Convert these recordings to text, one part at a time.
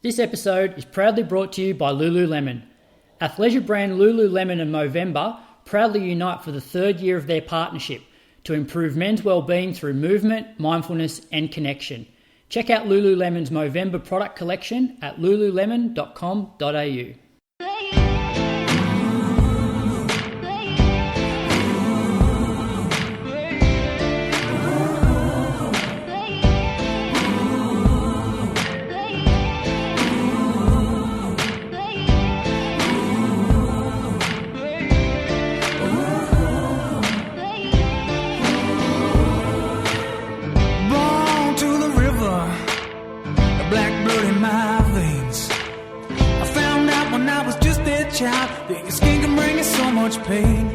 This episode is proudly brought to you by Lululemon. Athleisure brand Lululemon and Movember proudly unite for the third year of their partnership to improve men's wellbeing through movement, mindfulness and connection. Check out Lululemon's Movember product collection at lululemon.com.au. Your skin can bring you so much pain.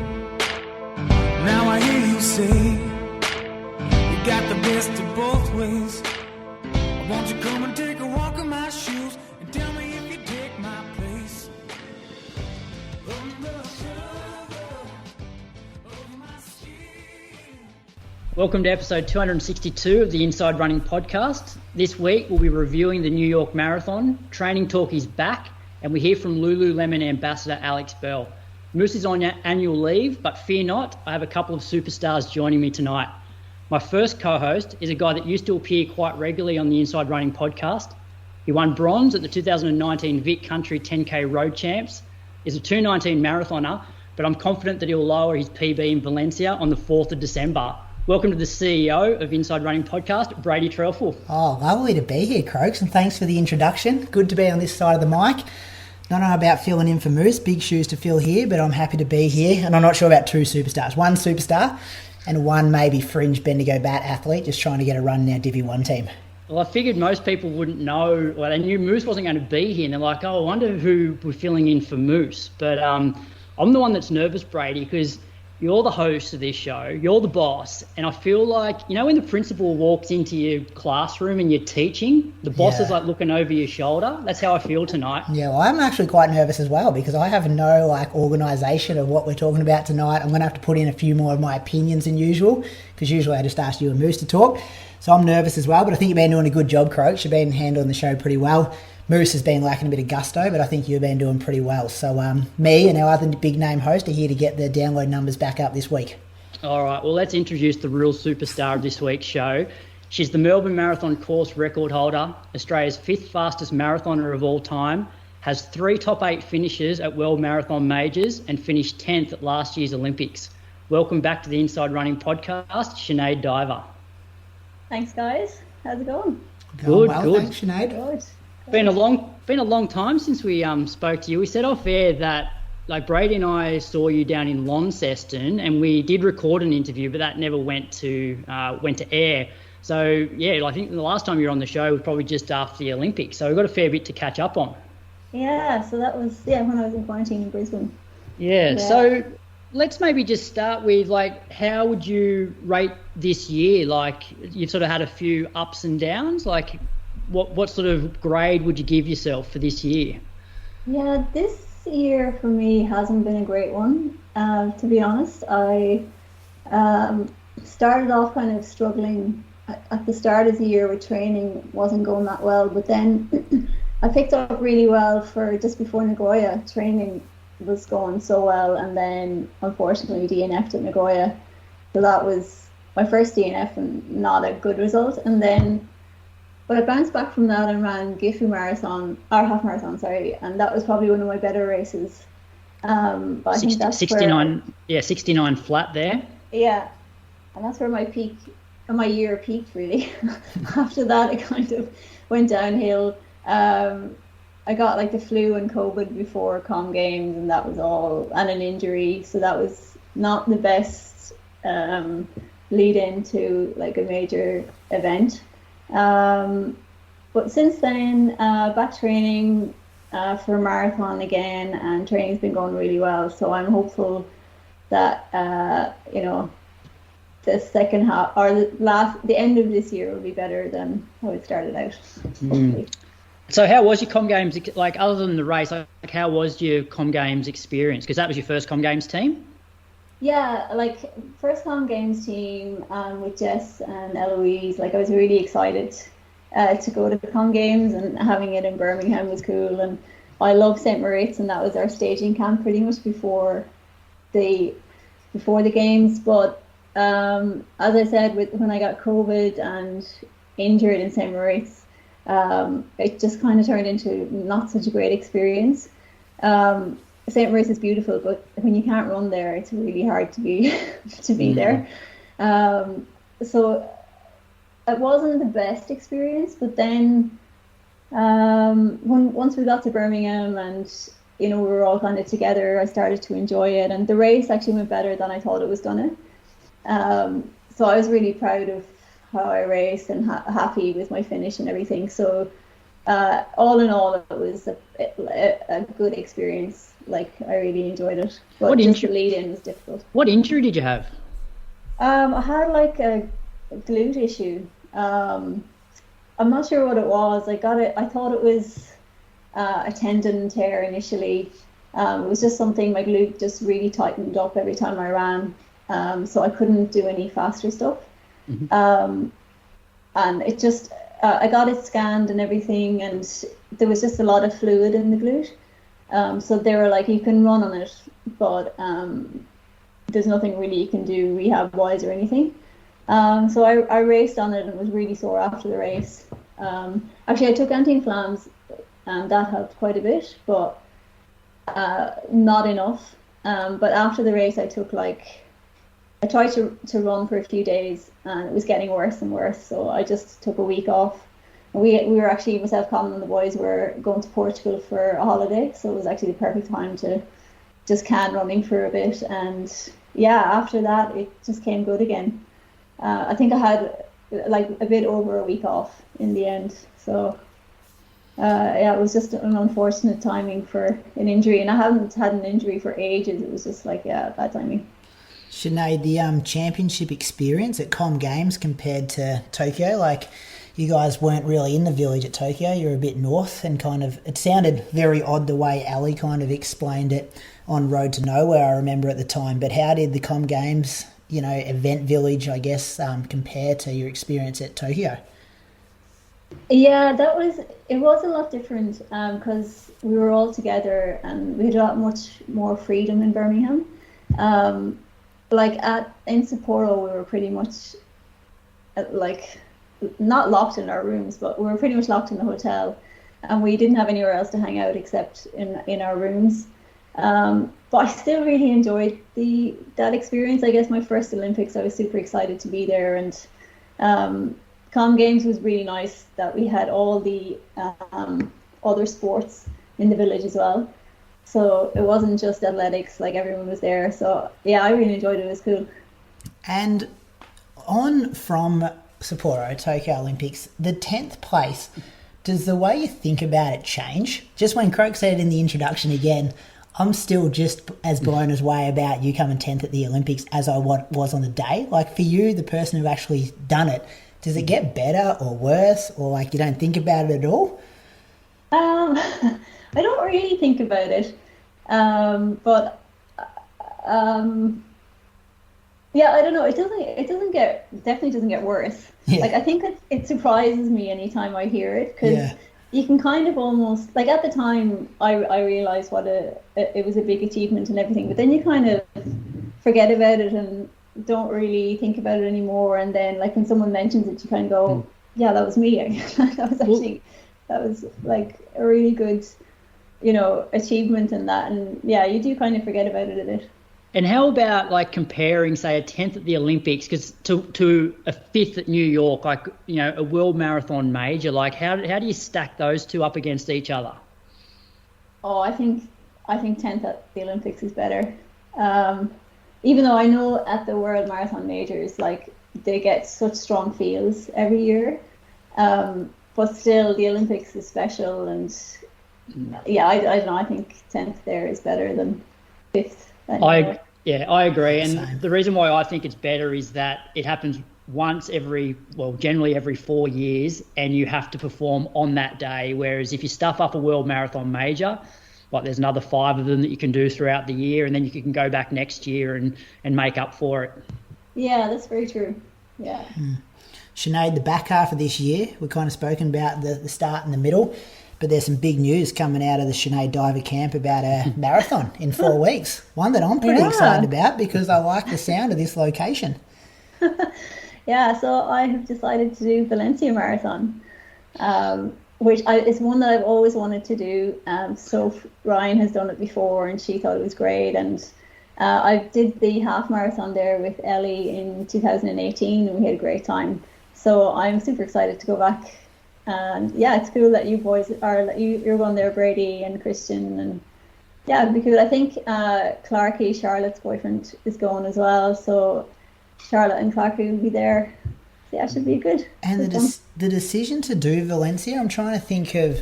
Now I hear you say you got the best of both ways. Won't you come and take a walk in my shoes and tell me if you take my place? Welcome to episode 262 of the Inside Running podcast. This week we'll be reviewing the New York Marathon. Training Talk is back. And we hear from Lululemon ambassador Alex Bell. Moose is on annual leave, but fear not, I have a couple of superstars joining me tonight. My first co-host is a guy that used to appear quite regularly on the Inside Running podcast. He won bronze at the 2019 Vic Country 10K Road Champs, is a 2:19 marathoner, but I'm confident that he'll lower his PB in Valencia on the 4th of December. Welcome to the CEO of Inside Running Podcast, Brady Trelful. Oh, lovely to be here, Croaks, and thanks for the introduction. Good to be on this side of the mic. Don't know about filling in for Moose, big shoes to fill here, but I'm happy to be here. And I'm not sure about two superstars. One superstar and one maybe fringe Bendigo Bat athlete just trying to get a run in our Divi 1 team. Well, I figured most people wouldn't know. Well, they knew Moose wasn't going to be here, and they're like, oh, I wonder who we're filling in for Moose. But I'm the one that's nervous, Brady, because you're the host of this show, you're the boss, and I feel like, you know, when the principal walks into your classroom and you're teaching, the boss is like looking over your shoulder. That's how I feel tonight. Yeah, well, I'm actually quite nervous as well because I have no organisation of what we're talking about tonight. I'm going to have to put in a few more of my opinions than usual because usually I just ask you and Moose to talk. So I'm nervous as well, but I think you've been doing a good job, Croaks. You've been handling the show pretty well. Moose has been lacking a bit of gusto, but I think you've been doing pretty well. So me and our other big name host are here to get the download numbers back up this week. All right, well, let's introduce the real superstar of this week's show. She's the Melbourne Marathon course record holder, Australia's 5th fastest marathoner of all time, has 3 top 8 finishes at World Marathon Majors and finished 10th at last year's Olympics. Welcome back to the Inside Running podcast, Sinead Diver. Thanks, guys. How's it going? Good. Thanks, Sinead. Good. Been a long time since we spoke to you. We said off air that Brady and I saw you down in Launceston, and we did record an interview, but that never went to air. So yeah, I think the last time you were on the show was probably just after the Olympics. So we've got a fair bit to catch up on. Yeah, so that was when I was in quarantine in Brisbane. Yeah. So let's maybe just start with how would you rate this year? You've sort of had a few ups and downs. What sort of grade would you give yourself for this year? Yeah, this year for me hasn't been a great one. To be honest, I started off kind of struggling at the start of the year with training. Wasn't going that well, but then I picked up really well for just before Nagoya. Training was going so well, and then unfortunately DNF'd at Nagoya. So that was my first DNF and not a good result. But I bounced back from that and ran Gifu half marathon, and that was probably one of my better races. But I think that's 69 flat there. Yeah, and that's where my year peaked really. After that, it kind of went downhill. I got the flu and COVID before Com Games, and that was all, and an injury, so that was not the best lead into a major event. But since then, back training for a marathon again, and training's been going really well. So I'm hopeful that the second half or the end of this year will be better than how it started out. So how was your Com Games, other than the race, how was your Com Games experience? Because that was your first Com Games team? Yeah, first Com Games team with Jess and Eloise, I was really excited to go to the Con Games, and having it in Birmingham was cool. And I love St. Moritz, and that was our staging camp pretty much before the games. But as I said, when I got COVID and injured in St. Moritz, it just kind of turned into not such a great experience. St. Moritz is beautiful, but when you can't run there, it's really hard to be there. So it wasn't the best experience. But then once we got to Birmingham and we were all kind of together, I started to enjoy it, and the race actually went better than I thought it was gonna. So I was really proud of how I raced and happy with my finish and everything. So all in all, it was a good experience. Like, I really enjoyed it. But the lead-in was difficult. What injury did you have? I had like a glute issue. I'm not sure what it was. I thought it was a tendon tear initially. It was just something, my glute just really tightened up every time I ran. So I couldn't do any faster stuff. And it just, I got it scanned and everything, and there was just a lot of fluid in the glute. So they were like, you can run on it, but there's nothing really you can do rehab-wise or anything. So I raced on it and was really sore after the race. Actually, I took anti-inflams, and that helped quite a bit, but not enough. But after the race, I tried to run for a few days, and it was getting worse and worse. So I just took a week off. We were actually, myself, Colin, and the boys were going to Portugal for a holiday, so it was actually the perfect time to just can running for a bit. And yeah, after that, it just came good again. I think I had like a bit over a week off in the end. So yeah, it was just an unfortunate timing for an injury, and I haven't had an injury for ages. It was just like, yeah, bad timing. Sinead, the championship experience at Com Games compared to Tokyo, like, you guys weren't really in the village at Tokyo, you were a bit north, and kind of, it sounded very odd the way Ali kind of explained it on Road to Nowhere, I remember at the time. But how did the Com Games, event village, I guess, compare to your experience at Tokyo? Yeah, it was a lot different because we were all together and we had a lot much more freedom in Birmingham. In Sapporo, we were pretty much not locked in our rooms, but we were pretty much locked in the hotel, and we didn't have anywhere else to hang out except in our rooms. But I still really enjoyed that experience. I guess my first Olympics, I was super excited to be there, and Com Games was really nice that we had all the other sports in the village as well. So it wasn't just athletics, like everyone was there. So yeah, I really enjoyed it. It was cool. And on from Sapporo, Tokyo Olympics, the 10th place, does the way you think about it change? Just when Croak said in the introduction again, I'm still just as blown away about you coming 10th at the Olympics as I was on the day. Like, for you, the person who actually done it, does it get better or worse, or like you don't think about it at all? I don't really think about it, but yeah, I don't know. It definitely doesn't get worse. Yeah. Like, I think it surprises me anytime I hear it, because you can kind of almost, like, at the time I realized what it was a big achievement and everything, but then you kind of forget about it and don't really think about it anymore. And then, like, when someone mentions it, you kind of go, yeah, that was me. that was like a really good, achievement in that. And yeah, you do kind of forget about it a bit. And how about, like, comparing, say, a 10th at the Olympics to a 5th at New York, like, a world marathon major? Like, how do you stack those two up against each other? Oh, I think 10th at the Olympics is better. Even though I know at the world marathon majors, like, they get such strong fields every year, but still the Olympics is special. And yeah, I don't know. I think 10th there is better than 5th. I agree. And the reason why I think it's better is that it happens generally every 4 years, and you have to perform on that day. Whereas if you stuff up a world marathon major, like, there's another 5 of them that you can do throughout the year, and then you can go back next year and make up for it. Yeah, that's very true. Yeah. Sinead, the back half of this year, we've kind of spoken about the start and the middle, but there's some big news coming out of the Sinead Diver Camp about a marathon in 4 weeks. One that I'm pretty excited about because I like the sound of this location. Yeah, so I have decided to do Valencia Marathon, which is one that I've always wanted to do. So Ryan has done it before and she thought it was great. And I did the half marathon there with Ellie in 2018 and we had a great time. So I'm super excited to go back. And yeah, it's cool that you boys you're going there, Brady and Christian, and yeah, it'd be cool. I think Clarky, Charlotte's boyfriend, is going as well. So Charlotte and Clarky will be there. So yeah, it should be good. And the decision to do Valencia, I'm trying to think of,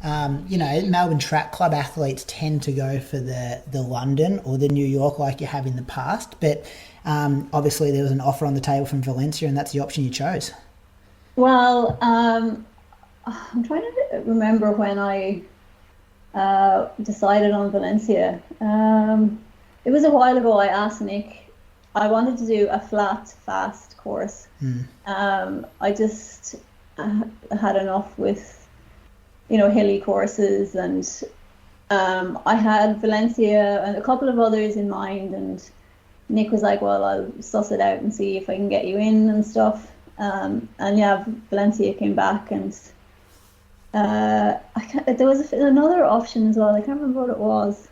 Melbourne Track Club athletes tend to go for the London or the New York like you have in the past, but obviously there was an offer on the table from Valencia and that's the option you chose. Well, I'm trying to remember when I decided on Valencia. It was a while ago. I asked Nick. I wanted to do a flat, fast course. I just had enough with, hilly courses, and I had Valencia and a couple of others in mind, and Nick was like, well, I'll suss it out and see if I can get you in and stuff. And yeah, Valencia came back, and there was another option as well. I can't remember what it was.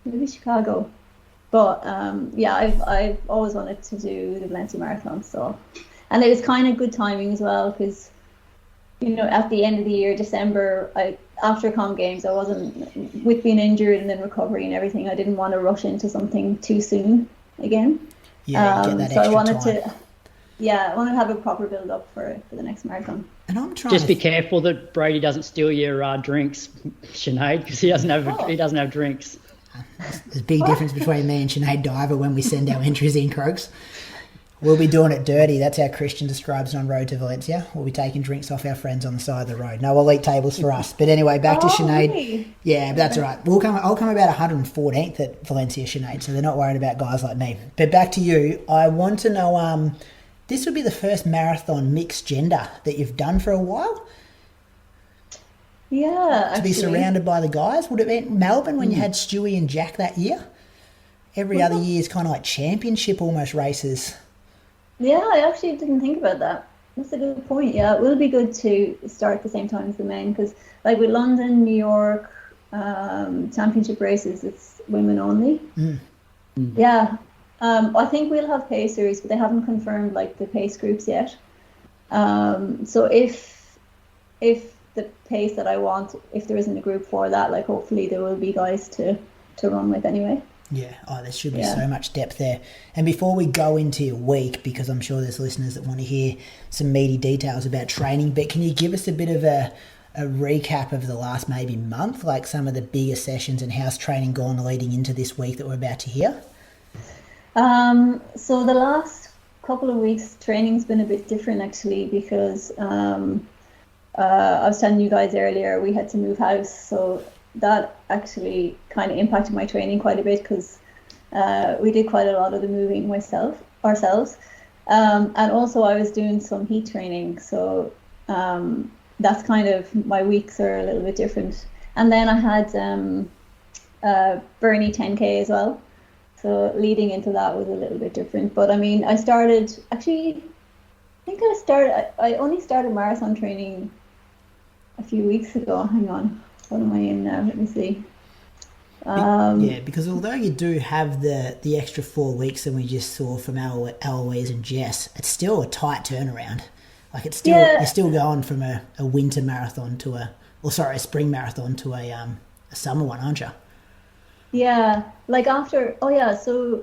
Maybe Chicago. But I've always wanted to do the Valencia Marathon. So, and it was kind of good timing as well because, at the end of the year, December, after Com Games, I wasn't, with being injured and then recovery and everything, I didn't want to rush into something too soon again. Yeah, get that extra so I wanted time. I wanted to have a proper build up for the next marathon. And I'm trying Just be careful that Brady doesn't steal your drinks, Sinead, because he doesn't have drinks. There's a big difference between me and Sinead Diver when we send our entries in, Croaks. We'll be doing it dirty. That's how Christian describes it on Road to Valencia. We'll be taking drinks off our friends on the side of the road. No elite tables for us. But anyway, back to Sinead. Really? Yeah, that's all right. I'll come about 114th at Valencia, Sinead, so they're not worried about guys like me. But back to you. I want to know, this would be the first marathon mixed gender that you've done for a while? Yeah, to be surrounded by the guys. Would it be Melbourne when you had Stewie and Jack that year? Every other year is kind of like championship almost races. Yeah, I actually didn't think about that. That's a good point. Yeah, it will be good to start at the same time as the men because, like with London, New York, championship races, it's women only. Yeah, I think we'll have pacers, but they haven't confirmed like the pace groups yet. So if the pace that I want, if there isn't a group for that, like hopefully there will be guys to run with anyway. Yeah, there should be so much depth there. And before we go into your week, because I'm sure there's listeners that want to hear some meaty details about training, but can you give us a bit of a recap of the last maybe month, like some of the bigger sessions and how's training gone leading into this week that we're about to hear? So the last couple of weeks, training's been a bit different actually because I was telling you guys earlier, we had to move house, so that actually kind of impacted my training quite a bit because we did quite a lot of the moving ourselves. And also I was doing some heat training, so that's kind of, my weeks are a little bit different. And then I had Bernie 10K as well, so leading into that was a little bit different. But I mean, I only started marathon training a few weeks ago. Hang on. What am I in now? Let me see. Because although you do have the extra 4 weeks that we just saw from Eloise and Jess, it's still a tight turnaround. Like it's still you're still going from a winter marathon to a spring marathon to a summer one, aren't you? Yeah, like after. So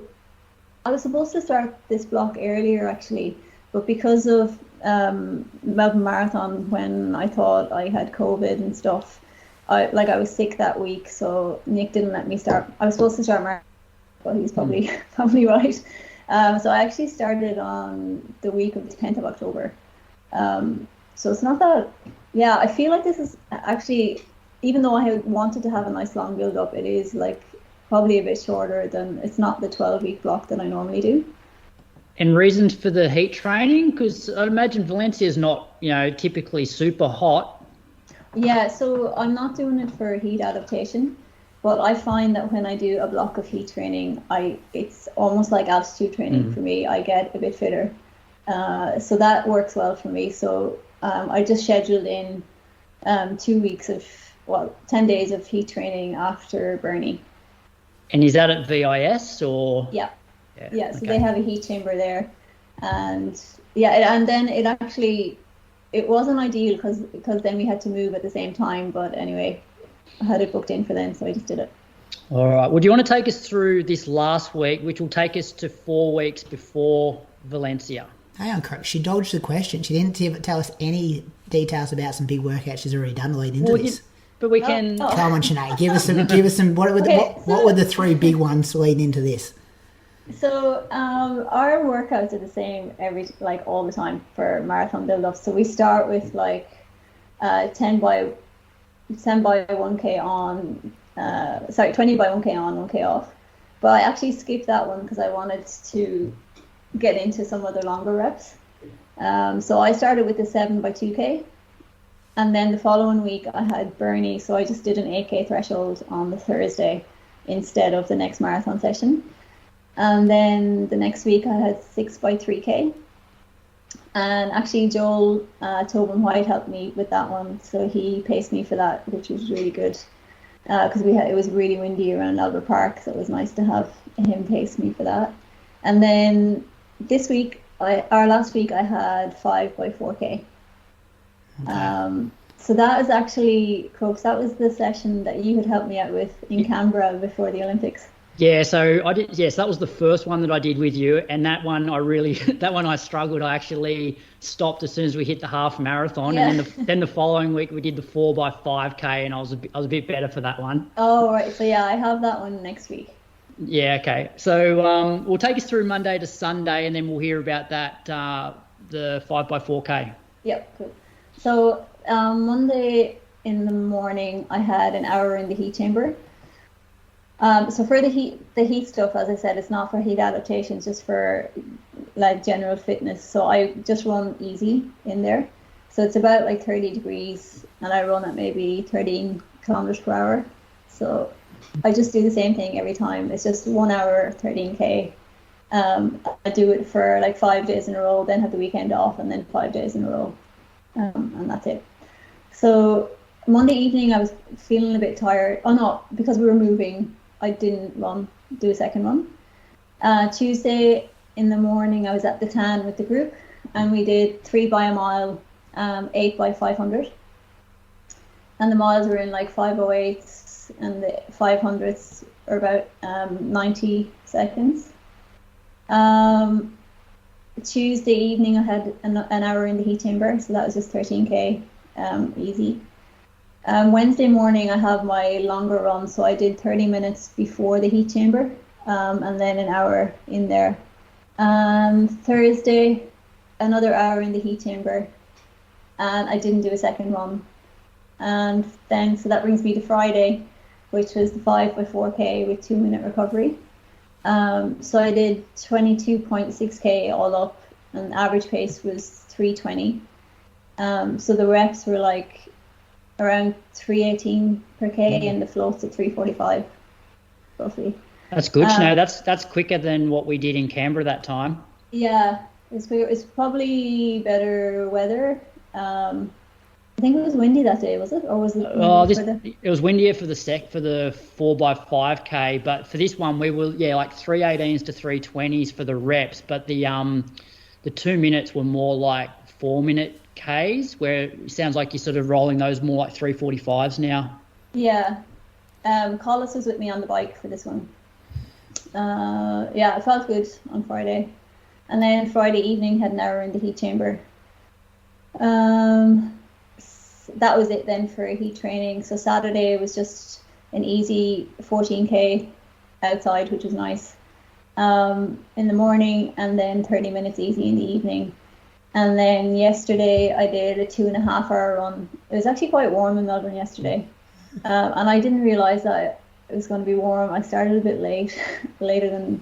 I was supposed to start this block earlier actually, but because of Melbourne Marathon, when I thought I had COVID and stuff. I was sick that week, so Nick didn't let me start. I was supposed to start marathon, but he's probably right. So I actually started on the week of the 10th of October. So it's not that. Yeah, I feel like this is actually, even though I wanted to have a nice long build up, it is like probably a bit shorter than. It's not the 12-week block that I normally do. And reasons for the heat training? Because I imagine Valencia is not, typically super hot. Yeah, so I'm not doing it for heat adaptation, but I find that when I do a block of heat training, it's almost like altitude training for me. I get a bit fitter. So that works well for me. So I just scheduled in 2 weeks 10 days of heat training after Bernie. And is that at VIS or? Yeah. So okay. They have a heat chamber there. And and then it wasn't ideal because then we had to move at the same time. But anyway, I had it booked in for then, so I just did it. All right. Well, do you want to take us through this last week, which will take us to 4 weeks before Valencia? Hang on, she dodged the question. She didn't tell us any details about some big workouts she's already done to lead into this. But we can. Oh. Come on, Sinead, give us some. What were the 3 big ones leading into this? So our workouts are the same all the time for marathon build-up. So we start with 10 by 1k on, 20 by 1k on, 1k off. But I actually skipped that one because I wanted to get into some other longer reps. So I started with the 7 by 2k. And then the following week I had Bernie, so I just did an 8k threshold on the Thursday instead of the next marathon session. And then the next week I had 6 by 3k. And actually Joel Tobin White helped me with that one, so he paced me for that, which was really good. Because it was really windy around Albert Park, so it was nice to have him pace me for that. And then this week, last week I had 5 by 4k. Okay. So that was actually, Crooks, that was the session that you had helped me out with in Canberra before the Olympics. Yeah, so I did. Yes, that was the first one that I did with you, and that one I struggled. I actually stopped as soon as we hit the half marathon, and then the following week we did the 4 by 5k, and I was a bit better for that one. Oh right, so yeah, I have that one next week. Yeah, okay. So we'll take us through Monday to Sunday, and then we'll hear about that the 5 by 4k. Yep, cool. So Monday in the morning, I had an hour in the heat chamber. So for the heat stuff, as I said, it's not for heat adaptation, it's just for general fitness. So I just run easy in there. So it's about 30 degrees, and I run at maybe 13 kilometers per hour. So I just do the same thing every time. It's just 1 hour, 13k. I do it for 5 days in a row, then have the weekend off, and then 5 days in a row. And that's it. So Monday evening I was feeling a bit tired. Oh no, because we were moving, I didn't do a second run. Tuesday in the morning I was at the Tan with the group, and we did 3 by a mile, 8 by 500. And the miles were in 5:08s, and the 500s are about 90 seconds. Tuesday evening I had an hour in the heat chamber, so that was just 13k, easy. Wednesday morning I have my longer run, so I did 30 minutes before the heat chamber, and then an hour in there. Thursday, another hour in the heat chamber, and I didn't do a second run. And then, so that brings me to Friday, which was the 5 by 4k with 2-minute recovery. So I did 22.6k all up, and the average pace was 3:20. So the reps were around 3:18 per k, and the floats at 3:45 roughly. That's good to know. That's quicker than what we did in Canberra that time. Yeah, it's probably better weather. I think it was windy that day, was it? Or was it? It was windier for the 4 by 5k, but for this one we were 3:18s to 3:20s for the reps, but the 2 minutes were more 4-minute Ks, where it sounds like you're sort of rolling those more 3:45s now. Yeah. Collis was with me on the bike for this one. It felt good on Friday. And then Friday evening had an hour in the heat chamber. That was it then for heat training. So Saturday was just an easy 14k outside, which was nice, in the morning, and then 30 minutes easy in the evening. And then yesterday I did a 2.5 hour run. It was actually quite warm in Melbourne yesterday, and I didn't realise that it was going to be warm. I started a bit later than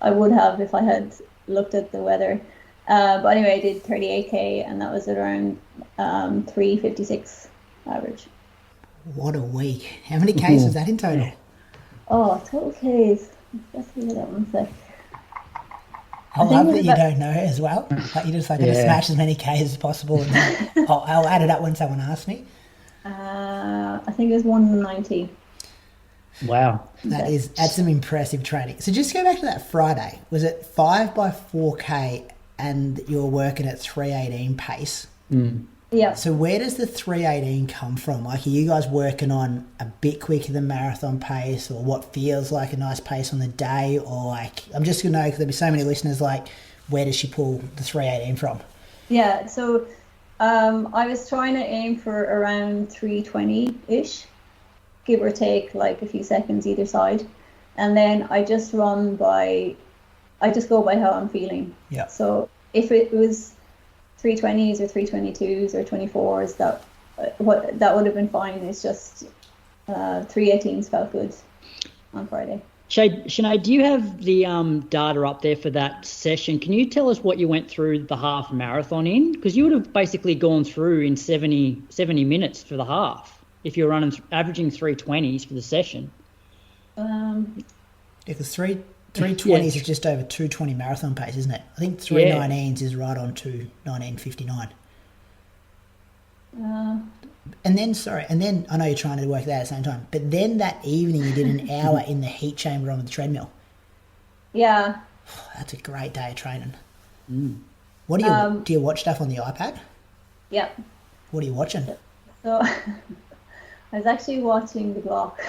I would have if I had looked at the weather. But anyway, I did 38k, and that was at around 3:56 average. What a week. How many Ks was that in total? Oh, total Ks. Let's see what that one said. I love that you don't know as well. Like you just like to smash as many Ks as possible, and then I'll add it up when someone asks me. I think it was 190. Wow. That's some impressive training. So just go back to that Friday. Was it 5 by 4K and you're working at 3:18 pace? Yeah. So where does the 3:18 come from? Like, are you guys working on a bit quicker than marathon pace, or what feels like a nice pace on the day? Or like, I'm just going to know, because there'll be so many listeners, like, where does she pull the 3:18 from? Yeah, so I was trying to aim for around 3:20-ish, give or take like a few seconds either side. And then I just go by how I'm feeling. Yeah. So if it was 3:20s or 3:22s or 24s, that would have been fine. It's just 3:18s felt good on Friday. Sinead, do you have the data up there for that session? Can you tell us what you went through the half marathon in? Because you would have basically gone through in 70 minutes for the half if you're averaging 3:20s for the session. If it's 3:20s is just over 2:20 marathon pace, isn't it? I think 3:19s is right on 2:19:59. And then I know you're trying to work that at the same time, but then that evening you did an hour in the heat chamber on the treadmill. Yeah. That's a great day of training. What do you watch stuff on the iPad? Yeah. What are you watching? So I was actually watching The Block.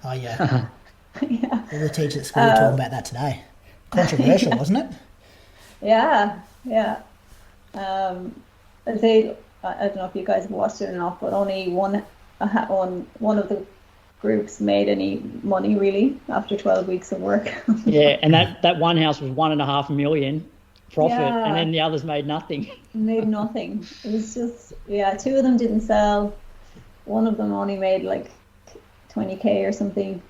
Oh yeah. Yeah. All the teachers at school were talking about that today. Controversial, wasn't it? Yeah. I don't know if you guys have watched it or not, but only one of the groups made any money really after 12 weeks of work. Yeah, and that one house was $1.5 million profit, and then the others made nothing. Made nothing. It was just two of them didn't sell. One of them only made like 20k or something.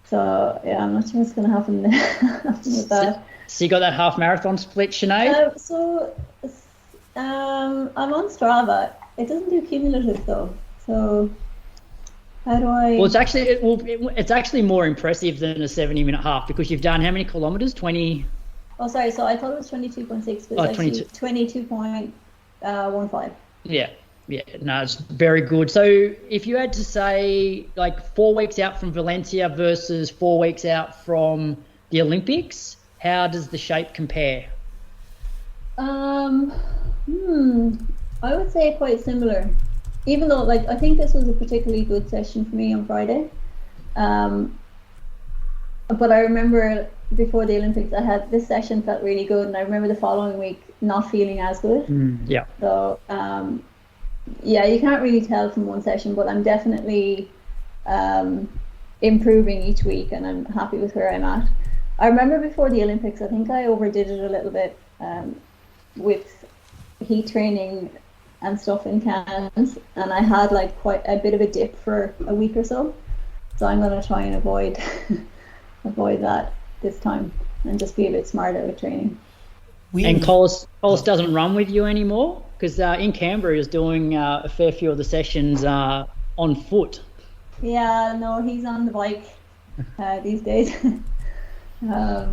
So I'm not sure what's going to happen with that. So you got that half marathon split, Sinead? I'm on Strava. It doesn't do cumulative though. So how do I? Well, it's actually more impressive than a 70-minute half, because you've done how many kilometers? 20. Oh, sorry. So I thought it was 22.6, but it's actually 22.15. Yeah. No, it's very good. So if you had to say like 4 weeks out from Valencia versus 4 weeks out from the Olympics, how does the shape compare? I would say quite similar, even though like I think this was a particularly good session for me on Friday. But I remember before the Olympics, I had this session felt really good, and I remember the following week not feeling as good. Yeah. So you can't really tell from one session, but I'm definitely improving each week, and I'm happy with where I'm at. I remember before the Olympics, I think I overdid it a little bit with heat training and stuff in Cairns, and I had like quite a bit of a dip for a week or so. So I'm going to try and avoid that this time and just be a bit smarter with training. And Collis doesn't run with you anymore, because in Canberra he was doing a fair few of the sessions on foot. Yeah, no, he's on the bike these days. I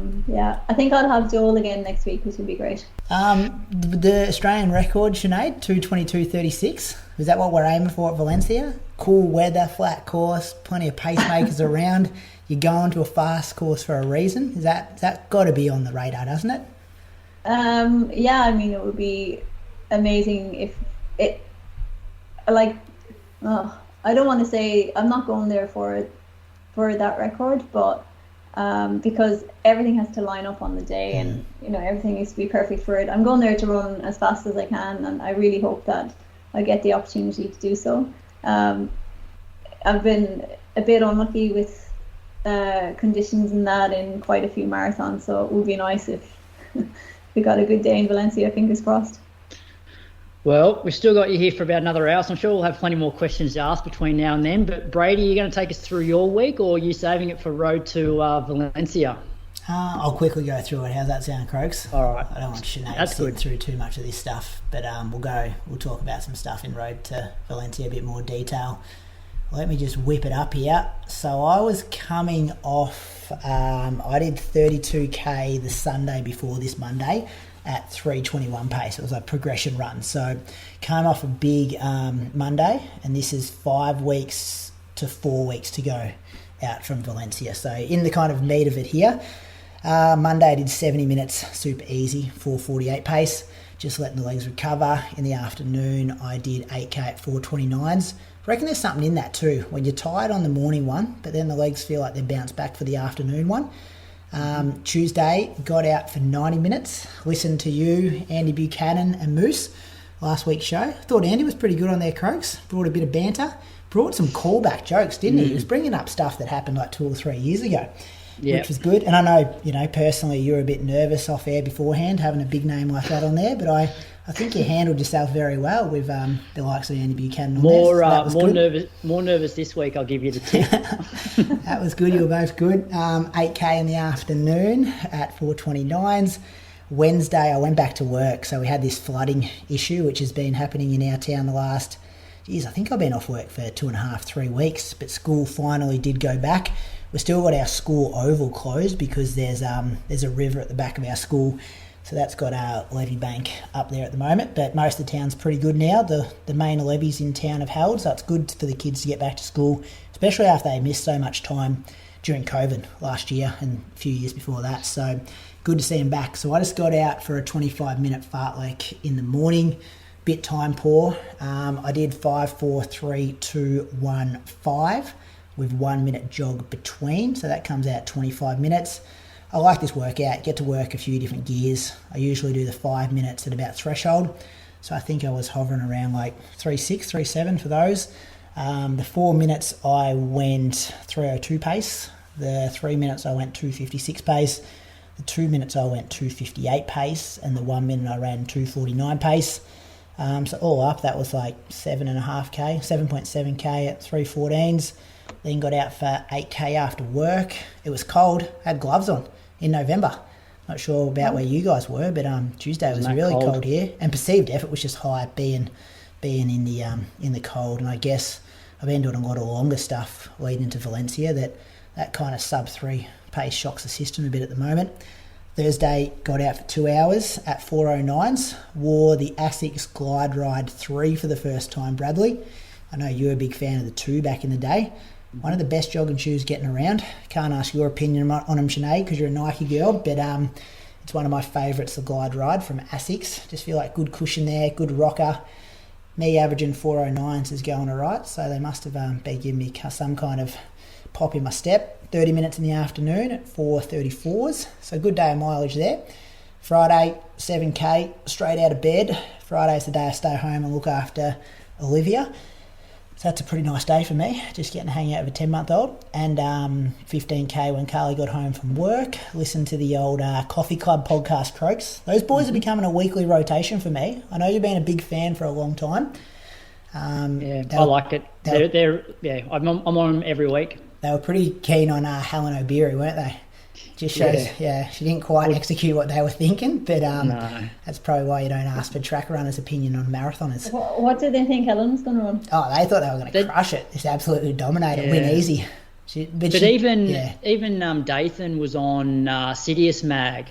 think I'll have Joel again next week, which would be great. The Australian record, Sinead, 2:22.36. Is that what we're aiming for at Valencia? Cool weather, flat course, plenty of pacemakers around. You're going to a fast course for a reason. Is that got to be on the radar, doesn't it? I mean, it would be amazing if it, like, I don't want to say I'm not going there for that record, but because everything has to line up on the day, and everything needs to be perfect for it. I'm going there to run as fast as I can, and I really hope that I get the opportunity to do so. I've been a bit unlucky with conditions and that in quite a few marathons, so it would be nice if we got a good day in Valencia, fingers crossed. Well, we've still got you here for about another hour, so I'm sure we'll have plenty more questions to ask between now and then. But Brady, are you going to take us through your week, or are you saving it for Road to Valencia? I'll quickly go through it. How's that sound, Croaks? All right. I don't want Sinead That's sitting good. through too much of this stuff, but we'll talk about some stuff in Road to Valencia, a bit more detail. Let me just whip it up here. So I was coming off, I did 32k the Sunday before this Monday at 3:21 pace. It was a progression run. So came off a big Monday, and this is 5 weeks to 4 weeks to go out from Valencia. So in the kind of meat of it here, Monday I did 70 minutes, super easy, 4:48 pace, just letting the legs recover. In the afternoon I did 8k at 4:29s. I reckon there's something in that too, when you're tired on the morning one, but then the legs feel like they bounce back for the afternoon one. Tuesday, got out for 90 minutes, listened to you, Andy Buchanan and Moose last week's show. Thought Andy was pretty good on their Croaks, brought a bit of banter, brought some callback jokes, didn't he? He was bringing up stuff that happened like 2 or 3 years ago, which was good. And I know, personally, you were a bit nervous off air beforehand, having a big name like that on there, but I think you handled yourself very well with the likes of Andy Buchanan on there. So more nervous this week, I'll give you the tip. That was good. You were both good. 8k in the afternoon at 4:29s. Wednesday, I went back to work. So we had this flooding issue, which has been happening in our town the last, I think I've been off work for 2.5, 3 weeks, but school finally did go back. We've still got our school oval closed because there's a river at the back of our school. So that's got our levee bank up there at the moment, but most of the town's pretty good now. The main levees in town have held, so it's good for the kids to get back to school, especially after they missed so much time during COVID last year and a few years before that. So good to see them back. So I just got out for a 25-minute fartlek in the morning, bit time poor. I did 5, 4, 3, 2, 1, 5 with 1 minute jog between, so that comes out 25 minutes. I like this workout, get to work a few different gears. I usually do the 5 minutes at about threshold. So I think I was hovering around like 3.6, 3.7 for those. The 4 minutes I went 3:02 pace. The 3 minutes I went 2:56 pace. The 2 minutes I went 2:58 pace. And the 1 minute I ran 2:49 pace. So all up, that was like 7.5k, 7.7k at 3:14s. Then got out for 8k after work. It was cold, had gloves on in November. Not sure about where you guys were, but Tuesday was really cold here, and perceived effort was just high being in the cold. And I guess I've been doing a lot of longer stuff leading into Valencia that kind of sub 3 pace shocks the system a bit at the moment. Thursday, got out for 2 hours at 4:09s, wore the Asics Glide Ride 3 for the first time, Bradley. I know you were a big fan of the 2 back in the day. One of the best jogging shoes getting around. Can't ask your opinion on them, Sinead, because you're a Nike girl, but it's one of my favourites, the Glide Ride from Asics. Just feel like good cushion there, good rocker. Me averaging 4:09s is going all right, so they must have been giving me some kind of pop in my step. 30 minutes in the afternoon at 4:34s, so good day of mileage there. Friday, 7k, straight out of bed. Friday's the day I stay home and look after Olivia. So that's a pretty nice day for me, just getting to hang out with a 10-month-old. And 15k when Carly got home from work, listened to the old Coffee Club podcast, Croaks. Those boys are becoming a weekly rotation for me. I know you've been a big fan for a long time. I like it. I'm on them every week. They were pretty keen on Hellen Obiri, weren't they? Just shows, she didn't quite execute what they were thinking, but no. That's probably why you don't ask for track runners' opinion on marathoners. What did they think Helen was going to run? Oh, they thought they were going to crush it. Just absolutely dominate it, win easy. Even Dathan was on Sidious Mag.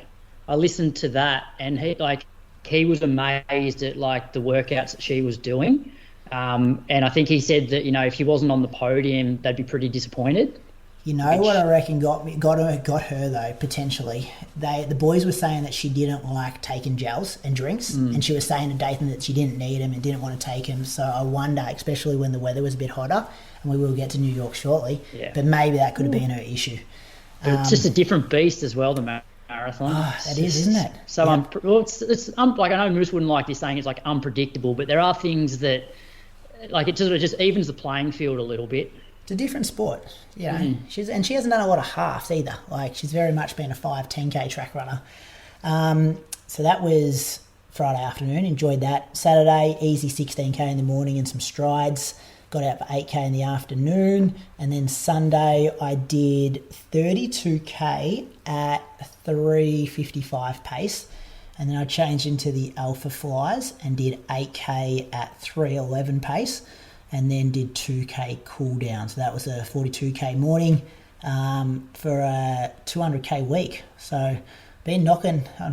I listened to that, and he was amazed at like the workouts that she was doing. And I think he said that, if she wasn't on the podium, they'd be pretty disappointed. You know what I reckon got her though, potentially? The boys were saying that she didn't like taking gels and drinks, and she was saying to Dathan that she didn't need them and didn't want to take them. So I wonder, especially when the weather was a bit hotter, and we will get to New York shortly, but maybe that could have been her issue. But it's just a different beast as well, the marathon. Oh, that is, isn't it? So like I know Moose wouldn't like this saying it's like unpredictable, but there are things that like it just evens the playing field a little bit. It's a different sport, she hasn't done a lot of halves either. Like she's very much been a 5-10k track runner. So that was Friday afternoon. Enjoyed that. Saturday, easy 16k in the morning and some strides. got out for 8K in the afternoon, and then Sunday I did 32K at 3:55 pace, and then I changed into the Alpha Flies and did 8K at 3:11 pace, and then did 2K cool down. So that was a 42K morning for a 200K week. So been knocking, I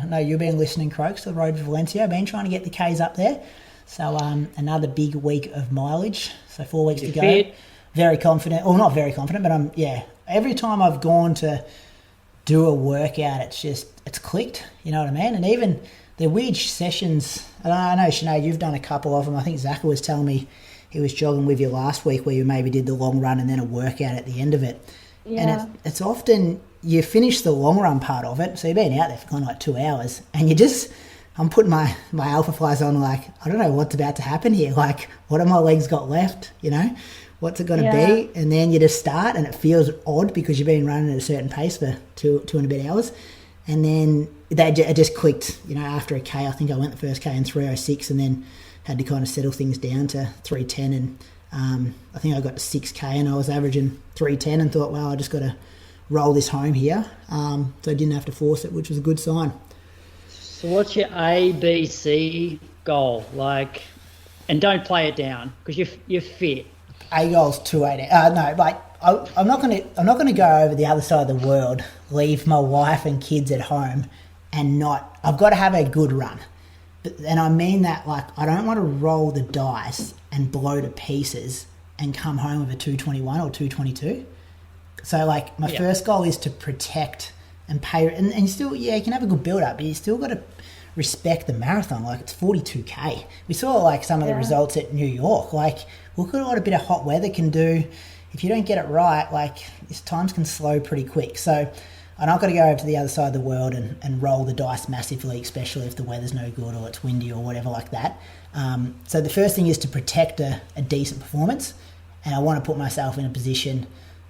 know you've been listening, Croaks, to the Road to Valencia. Been trying to get the Ks up there. So another big week of mileage. So 4 weeks to go. Fit. Very confident. Well, not very confident, but every time I've gone to do a workout, it's clicked. You know what I mean? And even the weird sessions, I know, Sinead, you've done a couple of them. I think Zach was telling me he was jogging with you last week where you maybe did the long run and then a workout at the end of it. Yeah. And it's often you finish the long run part of it, so you've been out there for kind of like 2 hours, and I'm putting my Alpha Flies on, like, I don't know what's about to happen here. Like, what have my legs got left, you know? What's it going to be? And then you just start, and it feels odd because you've been running at a certain pace for two and a bit hours. And then it just clicked, you know, after a K. I think I went the first K in 3:06 and then had to kind of settle things down to 3:10. And I think I got to 6K and I was averaging 3:10 and thought, well, I just got to roll this home here. So I didn't have to force it, which was a good sign. So what's your A, B, C goal? Like, and don't play it down because you're fit. A goal's 280. No, like I'm not gonna go over the other side of the world, leave my wife and kids at home, and not. I've got to have a good run, and I mean that, like, I don't want to roll the dice and blow to pieces and come home with a 221 or 222. So, like, my first goal is to protect and pay, and you still, you can have a good build up, but you still got to respect the marathon. Like, it's 42K. We saw, like, some of the results at New York. Like, look at what a bit of hot weather can do. If you don't get it right, like, these times can slow pretty quick. So I'm not going to go over to the other side of the world and roll the dice massively, especially if the weather's no good or it's windy or whatever like that. So the first thing is to protect a decent performance, and I want to put myself in a position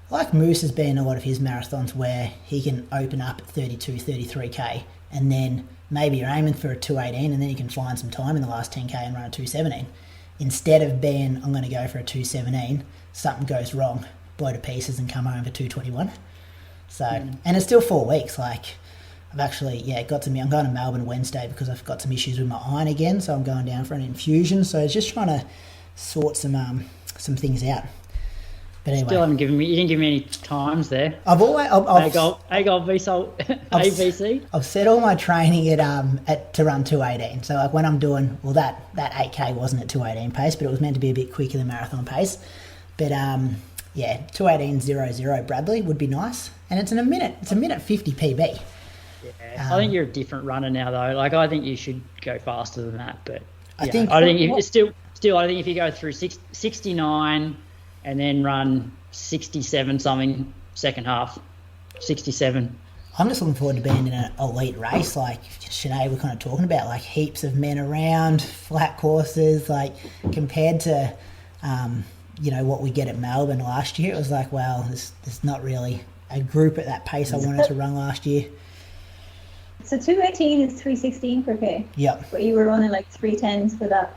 like Moose has been in a lot of his marathons where he can open up at 32, 33K, and then maybe you're aiming for a 218 and then you can find some time in the last 10K and run a 217. Instead of being, I'm going to go for a 217, something goes wrong, blow to pieces and come home for 221. So, and it's still 4 weeks. Like, I've actually, I'm going to Melbourne Wednesday because I've got some issues with my iron again, so I'm going down for an infusion. So it's just trying to sort some things out. But anyway, you didn't give me any times there. I've always A goal, B soul, A, B, C. I've set all my training at to run 218. So, like, when I'm doing, well, that 8K wasn't at 218 pace, but it was meant to be a bit quicker than marathon pace. But 218.00 Bradley would be nice, and it's a minute 50 PB. Yeah, I think you're a different runner now, though. Like, I think you should go faster than that. But I think if you go through 69 and then run 67 something second half, 67. I'm just looking forward to being in an elite race like Sinead we're kind of talking about, like heaps of men around, flat courses, like compared to what we get at Melbourne last year. It was like, well, there's not really a group at that pace I wanted to run last year. So 218 is 316 per K. Yep. But you were running like 310s for that.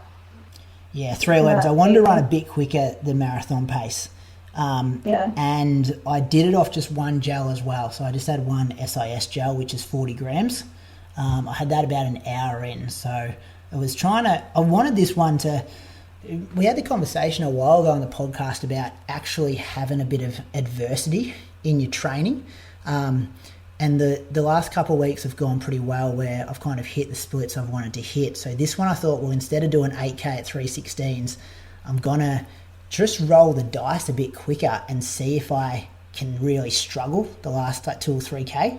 Yeah, 311s. I wanted to run a bit quicker than marathon pace. And I did it off just one gel as well. So I just had one SIS gel, which is 40 grams. I had that about an hour in. So I wanted this one we had the conversation a while ago on the podcast about actually having a bit of adversity in your training. And the last couple of weeks have gone pretty well where I've kind of hit the splits I've wanted to hit. So this one I thought, well, instead of doing 8K at 316s, I'm going to just roll the dice a bit quicker and see if I can really struggle the last 2 or 3K,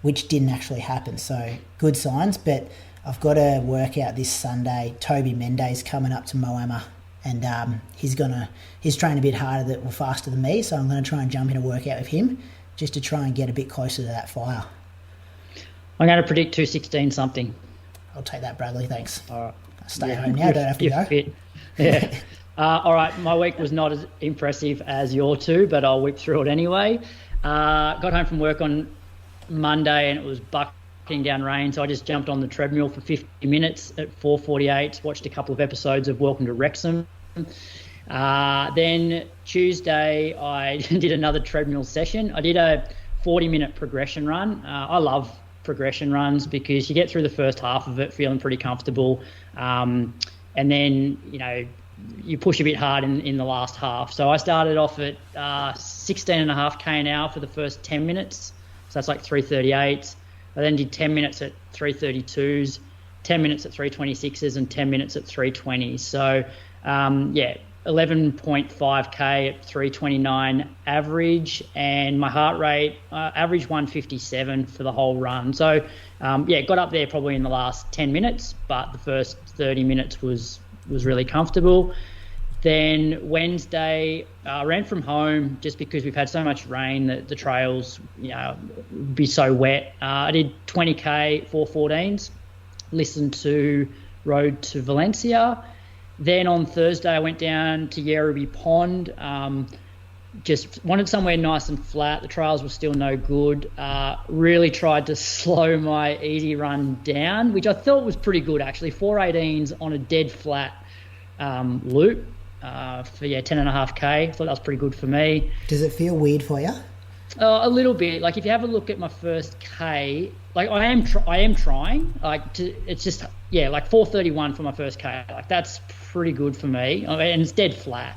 which didn't actually happen. So good signs, but I've got to work out this Sunday. Toby Mendez coming up to Moama, and he's training a bit harder, faster than me, so I'm going to try and jump in a workout with him, just to try and get a bit closer to that fire. I'm going to predict 216 something. I'll take that, Bradley. Thanks. All right. I'll stay home now. Don't have to go. Fit. Yeah. All right. My week was not as impressive as your two, but I'll whip through it anyway. Got home from work on Monday and it was bucking down rain, so I just jumped on the treadmill for 50 minutes at 4:48. Watched a couple of episodes of Welcome to Wrexham. Then Tuesday, I did another treadmill session. I did a 40-minute progression run. I love progression runs because you get through the first half of it feeling pretty comfortable. And then, you push a bit hard in the last half. So I started off at 16.5k an hour for the first 10 minutes. So that's like 3:38. I then did 10 minutes at 3:32s, 10 minutes at 3:26s, and 10 minutes at 3:20s. So, 11.5k at 3:29 average, and my heart rate averaged 157 for the whole run. So, got up there probably in the last 10 minutes, but the first 30 minutes was really comfortable. Then Wednesday, I ran from home just because we've had so much rain that the trails, be so wet. I did 20k 4:14s, listened to Road to Valencia. Then on Thursday, I went down to Yerriby Pond. Just wanted somewhere nice and flat. The trails were still no good. Really tried to slow my easy run down, which I thought was pretty good actually. 4:18s on a dead flat loop for 10.5k. I thought that was pretty good for me. Does it feel weird for you? A little bit. Like if you have a look at my first K, like I am trying. It's just like 4:31 for my first K. Like that's pretty good for me, and it's dead flat.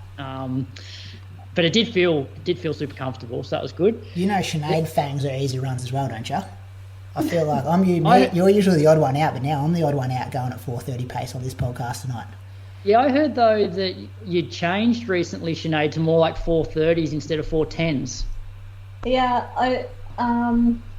But it did feel super comfortable, so that was good. Sinead fangs her easy runs as well, don't you? I feel like you're usually the odd one out, but now I'm the odd one out going at 4:30 pace on this podcast tonight. Yeah, I heard though that you changed recently, Sinead, to more like 4:30s instead of 4:10s. Yeah,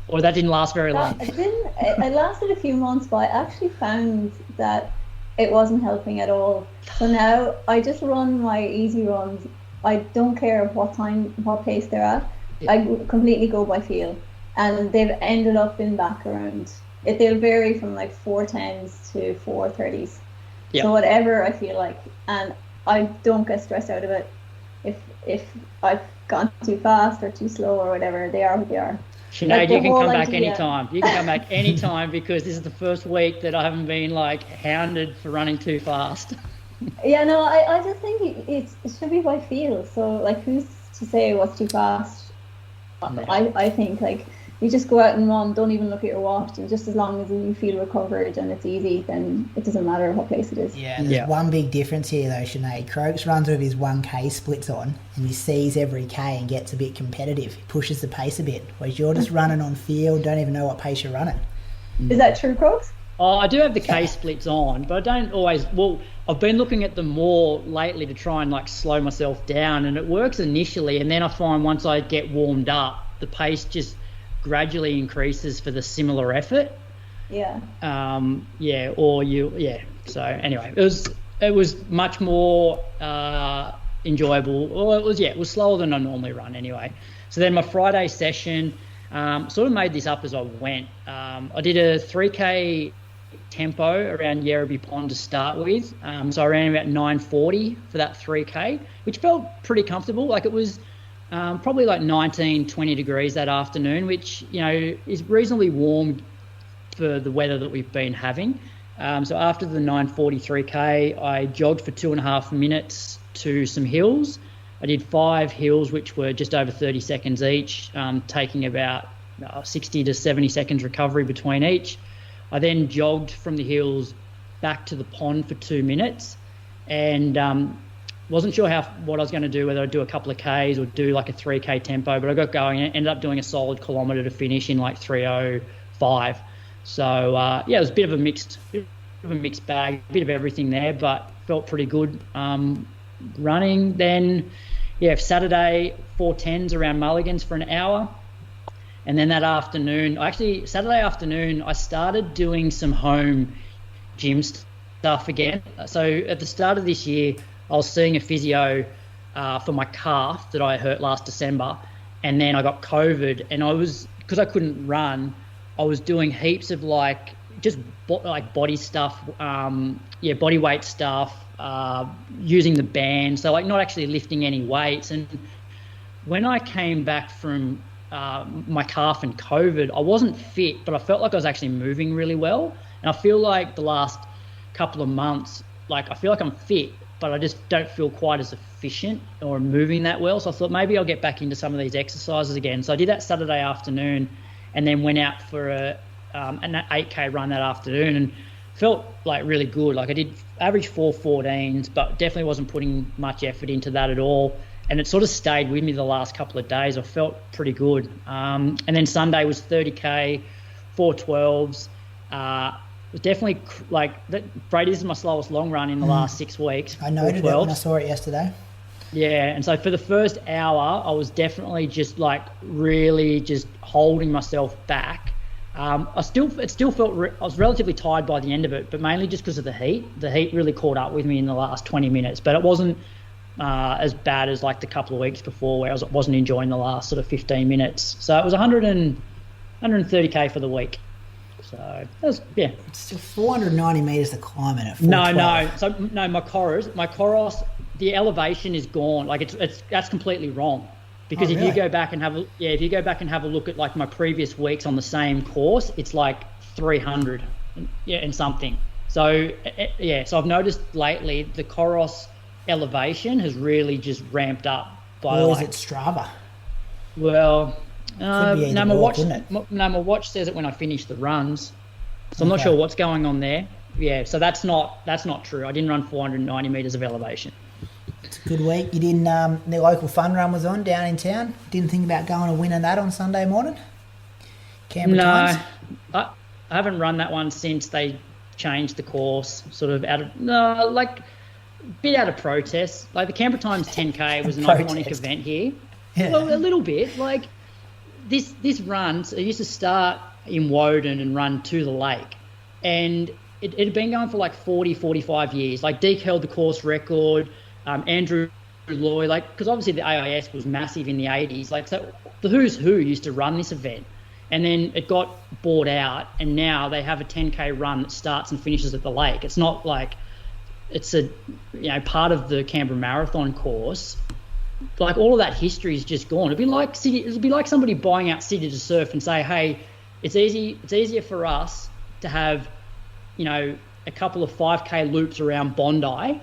Or that didn't last very long. It lasted a few months, but I actually found that it wasn't helping at all. So now I just run my easy runs. I don't care what pace they're at. Yeah. I completely go by feel, and they've ended up in back around. They'll vary from like 4:10s to 4:30s. Yeah. So whatever I feel like, and I don't get stressed out of it. If I've gone too fast or too slow or whatever, they are what they are. Sinead, you can come back anytime. You can come back anytime because this is the first week that I haven't been like hounded for running too fast. Yeah, no, I just think it should be by feel. So like, who's to say what's too fast? No. I think like you just go out and run, don't even look at your watch, and just as long as you feel recovered and it's easy, then it doesn't matter what pace it is. Yeah, there's one big difference here though, Sinead. Croaks runs with his 1k splits on, and he sees every k and gets a bit competitive. He pushes the pace a bit, whereas you're just running on feel, don't even know what pace you're running. Is that true, Croaks? Oh, I do have the K splits on, but I don't always. Well, I've been looking at them more lately to try and like slow myself down, and it works initially, and then I find once I get warmed up, the pace just gradually increases for the similar effort. Yeah. So anyway, it was much more enjoyable. Well, it was slower than I normally run anyway. So then my Friday session, sort of made this up as I went. I did a 3k tempo around Yerriby Pond to start with. So I ran about 9:40 for that 3k, which felt pretty comfortable. Like it was probably like 19-20 degrees that afternoon, which is reasonably warm for the weather that we've been having. So after the 9:43k, I jogged for 2.5 minutes to some hills. I did 5 hills, which were just over 30 seconds each, taking about 60 to 70 seconds recovery between each. I then jogged from the hills back to the pond for 2 minutes, and wasn't sure what I was going to do, whether I'd do a couple of Ks or do like a 3k tempo, but I got going and ended up doing a solid kilometre to finish in like 3:05. So it was a bit of a mixed bag, a bit of everything there, but felt pretty good running. Then Saturday 4:10s around Mulligan's for an hour. And then that afternoon, Saturday afternoon, I started doing some home gym stuff again. So at the start of this year, I was seeing a physio for my calf that I hurt last December. And then I got COVID, and because I couldn't run, I was doing heaps of like just body stuff, body weight stuff, using the band. So like not actually lifting any weights. And when I came back from my calf and COVID, I wasn't fit, but I felt like I was actually moving really well. And I feel like the last couple of months, like I feel like I'm fit, but I just don't feel quite as efficient or moving that well. So I thought maybe I'll get back into some of these exercises again. So I did that Saturday afternoon and then went out for an 8K run that afternoon and felt like really good. Like I did average 4:14s, but definitely wasn't putting much effort into that at all. And it sort of stayed with me the last couple of days. I felt pretty good. And then Sunday was 30K, 4:12s. Definitely like Brady, this is my slowest long run in the last 6 weeks. I noted it when I saw it yesterday. Yeah, and so for the first hour, I was definitely just like really just holding myself back. It still felt I was relatively tired by the end of it, but mainly just because of the heat. The heat really caught up with me in the last 20 minutes, but it wasn't as bad as like the couple of weeks before where I wasn't enjoying the last sort of 15 minutes. So it was 130K for the week. So that was, yeah. It's still 490 metres to climb in at 412. So my Coros, the elevation is gone. Like that's completely wrong. Because if you go back and have a look at like my previous weeks on the same course, it's like 300 and something. So so I've noticed lately the Coros elevation has really just ramped up by or is it Strava? Well, my watch says it when I finish the runs, so I'm not sure what's going on there. Yeah, so that's not true. I didn't run 490 meters of elevation. It's a good week. You didn't. The local fun run was on down in town. Didn't think about going and winning that on Sunday morning. Canberra times? I haven't run that one since they changed the course. Sort of out of bit out of protest. Like the Canberra Times 10K was an iconic event here. Yeah. Well, a little bit. Like this run, so it used to start in Woden and run to the lake, and it had been going for like 40, 45 years. Like Deke held the course record. Andrew Loy, because obviously the AIS was massive in the 80s. Like, so the who's who used to run this event, and then it got bought out, and now they have a 10K run that starts and finishes at the lake. It's not like it's a part of the Canberra Marathon course. Like all of that history is just gone. It'd be like somebody buying out City to Surf and say, hey, it's easier for us to have a couple of 5K loops around Bondi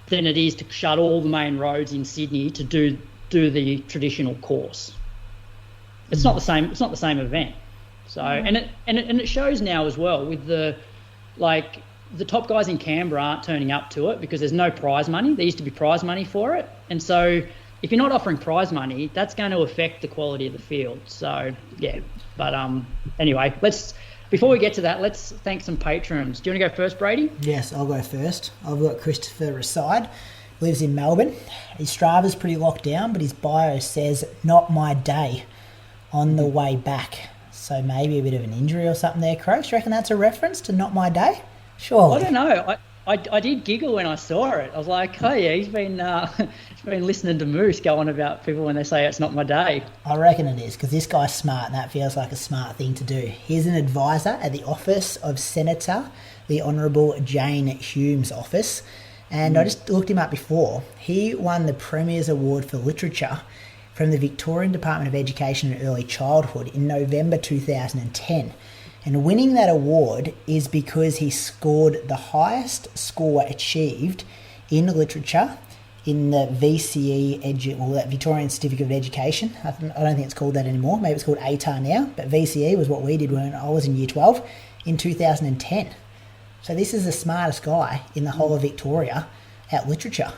than it is to shut all the main roads in Sydney to do the traditional course. It's not the same. It's not the same event. So and it shows now as well with the top guys in Canberra aren't turning up to it because there's no prize money. There used to be prize money for it, and so if you're not offering prize money, that's going to affect the quality of the field. So yeah, but anyway, before we get to that, let's thank some patrons. Do you want to go first, Brady? Yes, I'll go first. I've got Christopher Reside, lives in Melbourne. His Strava's pretty locked down, but his bio says, not my day, on the way back. So maybe a bit of an injury or something there, Croaks. Do you reckon that's a reference to not my day? Surely. I don't know. I did giggle when I saw it. I was like, oh yeah, he's been listening to Moose go on about people when they say it's not my day. I reckon it is, because this guy's smart and that feels like a smart thing to do. He's an advisor at the office of Senator, the Honourable Jane Hume's office. And I just looked him up before. He won the Premier's Award for Literature from the Victorian Department of Education and Early Childhood in November 2010. And winning that award is because he scored the highest score achieved in literature in the VCE, that Victorian Certificate of Education. I don't think it's called that anymore. Maybe it's called ATAR now. But VCE was what we did when I was in Year 12 in 2010. So this is the smartest guy in the whole of Victoria at literature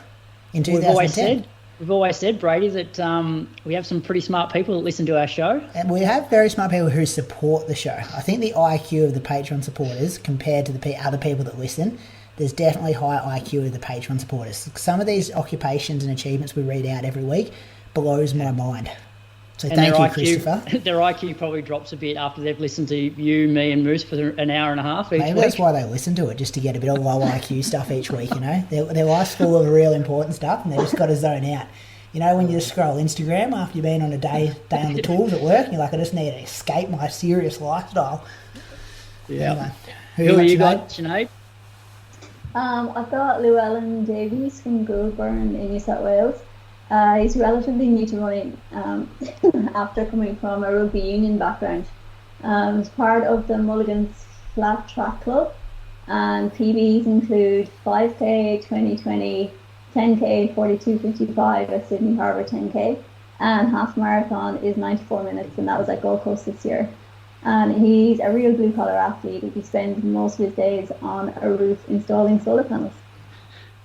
in 2010. We've always said, Brady, that we have some pretty smart people that listen to our show. And we have very smart people who support the show. I think the IQ of the Patreon supporters compared to the other people that listen, there's definitely higher IQ of the Patreon supporters. Some of these occupations and achievements we read out every week blows my mind. So thank you, Christopher. Their IQ probably drops a bit after they've listened to you, me and Moose for an hour and a half each week. Maybe that's why they listen to it, just to get a bit of low IQ stuff each week, Their life's full of real important stuff and they just got to zone out. When you just scroll Instagram after you've been on a day on the tools at work, you're like, I just need to escape my serious lifestyle. Yeah. Anyway, who are you got, Sinead? I've got Llewellyn Davies from Goulburn in New South Wales. He's relatively new to running after coming from a rugby union background. He's part of the Mulligan's Flat Track Club, and PBs include 5K, 2020, 10K 42:55 at Sydney Harbour 10K, and half marathon is 94 minutes, and that was at Gold Coast this year. And he's a real blue collar athlete. He spends most of his days on a roof installing solar panels.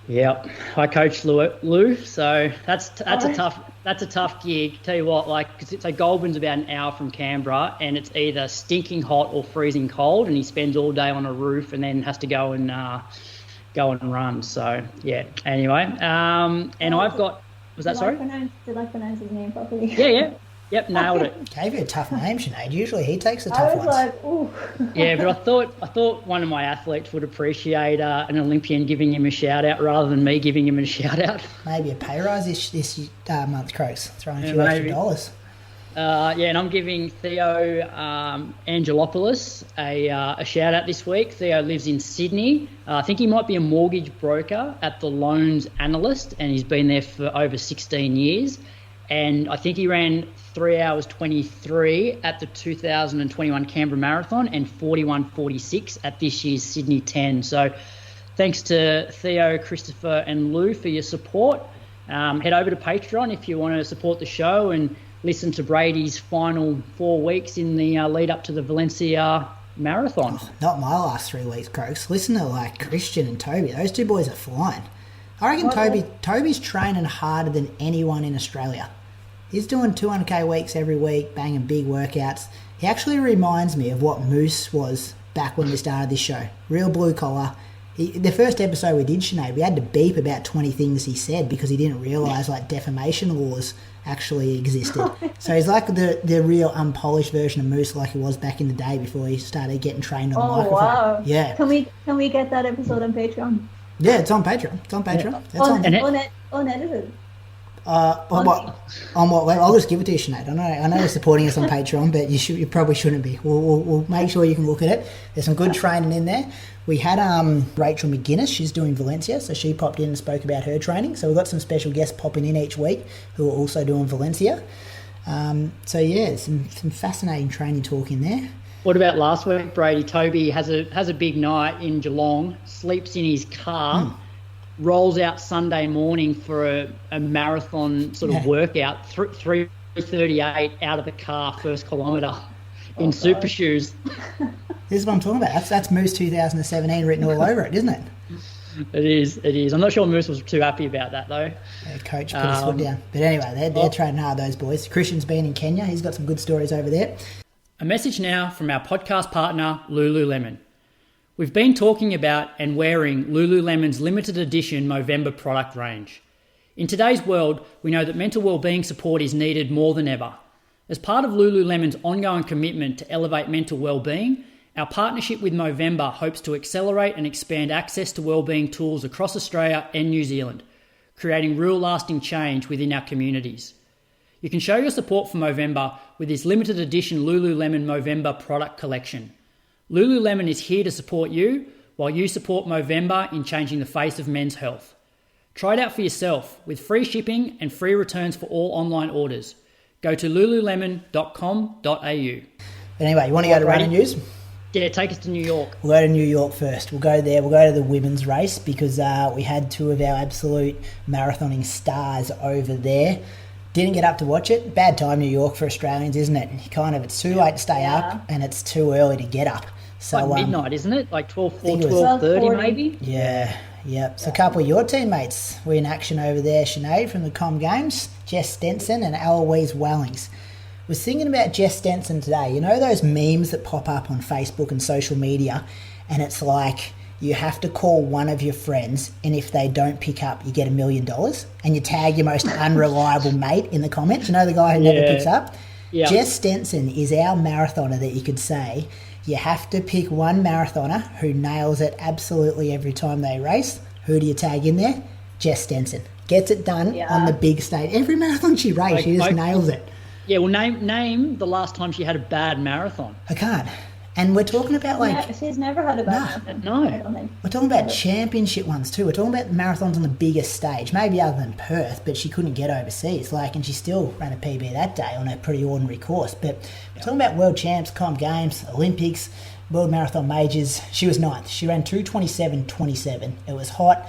Yep, I coach Lou, so that's a tough gig. Tell you what, like, so Goulburn's about an hour from Canberra, and it's either stinking hot or freezing cold, and he spends all day on a roof, and then has to go and run. So yeah. Anyway, and I've got. Was that sorry? Did I pronounce his name properly? Yeah. Yep, nailed it. Gave you a tough name, Sinead. Usually he takes the tough ones. I was like, ooh. Yeah, but I thought one of my athletes would appreciate an Olympian giving him a shout out rather than me giving him a shout out. Maybe a pay rise this month, Croaks. Throwing a few maybe. extra dollars. And I'm giving Theo Angelopoulos a shout out this week. Theo lives in Sydney. I think he might be a mortgage broker at the Loans Analyst, and he's been there for over 16 years. And I think he ran 3 hours 23 at the 2021 Canberra Marathon and 41:46 at this year's Sydney 10. So thanks to Theo, Christopher and Lou for your support. Head over to Patreon if you want to support the show and listen to Brady's final 4 weeks in the lead up to the Valencia Marathon. Oh, not my last 3 weeks, Croaks. Listen to like Christian and Toby. Those two boys are flying. I reckon Toby's training harder than anyone in Australia. He's doing 200k weeks every week, banging big workouts. He actually reminds me of what Moose was back when we started this show. Real blue collar. The first episode we did, Sinead, we had to beep about 20 things he said because he didn't realise like defamation laws actually existed. So he's like the real unpolished version of Moose, like he was back in the day before he started getting trained on the microphone. Wow. Yeah. Can we get that episode on Patreon? Yeah, it's on Patreon. Yeah. Unedited. On what level? I'll just give it to you, Sinead. I know you're supporting us on Patreon, but you probably shouldn't be. We'll make sure you can look at it. There's some good training in there. We had Rachel McGuinness. She's doing Valencia, so she popped in and spoke about her training. So we've got some special guests popping in each week who are also doing Valencia. So yeah, some fascinating training talk in there. What about last week, Brady? Toby has a big night in Geelong, sleeps in his car, rolls out Sunday morning for a marathon sort of workout, 3:38 out of the car, first kilometre, in super shoes. This is what I'm talking about. That's Moose 2017 written all over it, isn't it? It is. I'm not sure Moose was too happy about that, though. Yeah, coach put his foot down. But anyway, they're training hard, those boys. Christian's been in Kenya. He's got some good stories over there. A message now from our podcast partner, Lululemon. We've been talking about and wearing Lululemon's limited edition Movember product range. In today's world, we know that mental wellbeing support is needed more than ever. As part of Lululemon's ongoing commitment to elevate mental wellbeing, our partnership with Movember hopes to accelerate and expand access to wellbeing tools across Australia and New Zealand, creating real lasting change within our communities. You can show your support for Movember with this limited edition Lululemon Movember product collection. Lululemon is here to support you while you support Movember in changing the face of men's health. Try it out for yourself with free shipping and free returns for all online orders. Go to lululemon.com.au. But anyway, you want to go to running news? Yeah, take us to New York. We'll go to New York first. We'll go there. We'll go to the women's race because we had two of our absolute marathoning stars over there. Didn't get up to watch it. Bad time, New York, for Australians, isn't it? It's too late to stay up and it's too early to get up. So like midnight, isn't it? Like 12:30 maybe? Yeah. So a couple of your teammates were in action over there, Sinead, from the Com Games. Jess Stenson and Eloise Wellings. Was thinking about Jess Stenson today. You know those memes that pop up on Facebook and social media, and it's like you have to call one of your friends, and if they don't pick up, you get $1 million, and you tag your most unreliable mate in the comments. You know the guy who never picks up? Yeah. Jess Stenson is our marathoner that you could say you have to pick one marathoner who nails it absolutely every time they race. Who do you tag in there? Jess Stenson. Gets it done on the big stage. Every marathon she races, she just nails it. Yeah, well, name the last time she had a bad marathon. I can't. And we're talking about she's never had a bad marathon. No. We're talking about championship ones too. We're talking about marathons on the biggest stage, maybe other than Perth, but she couldn't get overseas. And she still ran a PB that day on a pretty ordinary course. But we're talking about world champs, Com Games, Olympics, World Marathon Majors. She was ninth. She ran 2:27.27. It was hot.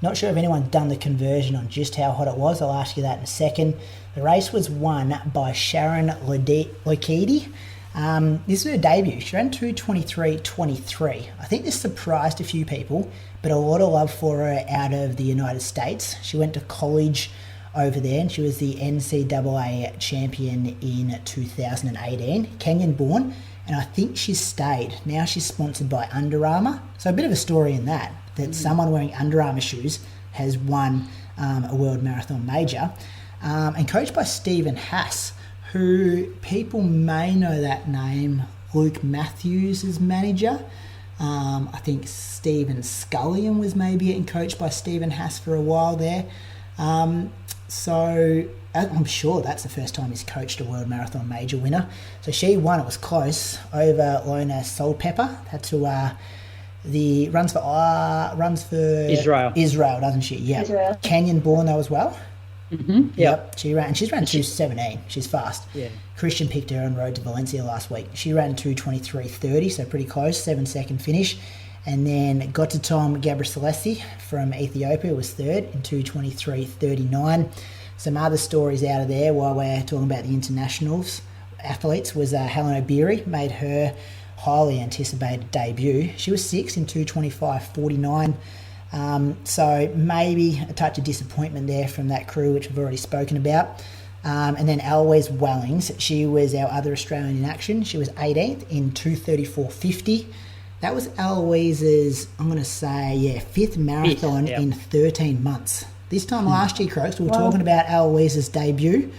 Not sure if anyone's done the conversion on just how hot it was. I'll ask you that in a second. The race was won by Sharon Lokedi. This is her debut. She ran 2:23.23. I think this surprised a few people, but a lot of love for her out of the United States. She went to college over there, and she was the NCAA champion in 2018. Kenyan born, and I think she's stayed. Now she's sponsored by Under Armour. So a bit of a story in that someone wearing Under Armour shoes has won a World Marathon Major, and coached by Stephen Haas, who people may know that name. Luke Matthews' manager. I think Stephen Scullion was maybe getting coached by Stephen Haas for a while there. So I'm sure that's the first time he's coached a World Marathon Major winner. So she won. It was close over Lona Soulpepper. That's who runs for Israel, doesn't she? Yeah. Israel. Kenyan born though as well. Mm-hmm. Yep. She's ran 2:17. She's fast. Yeah. Christian picked her on Road to Valencia last week. She ran 2:23.30, so pretty close, 7-second finish. And then got to Tom Gabriselesi from Ethiopia was third in 2:23.39. Some other stories out of there while we're talking about the internationals athletes was Hellen Obiri made her highly anticipated debut. She was sixth in 2:25.49. So maybe a touch of disappointment there from that crew, which we've already spoken about. And then Eloise Wellings, she was our other Australian in action. She was 18th in 2:34.50. That was Eloise's, I'm going to say, fifth marathon in 13 months. This time last year, Croaks, we were talking about Eloise's debut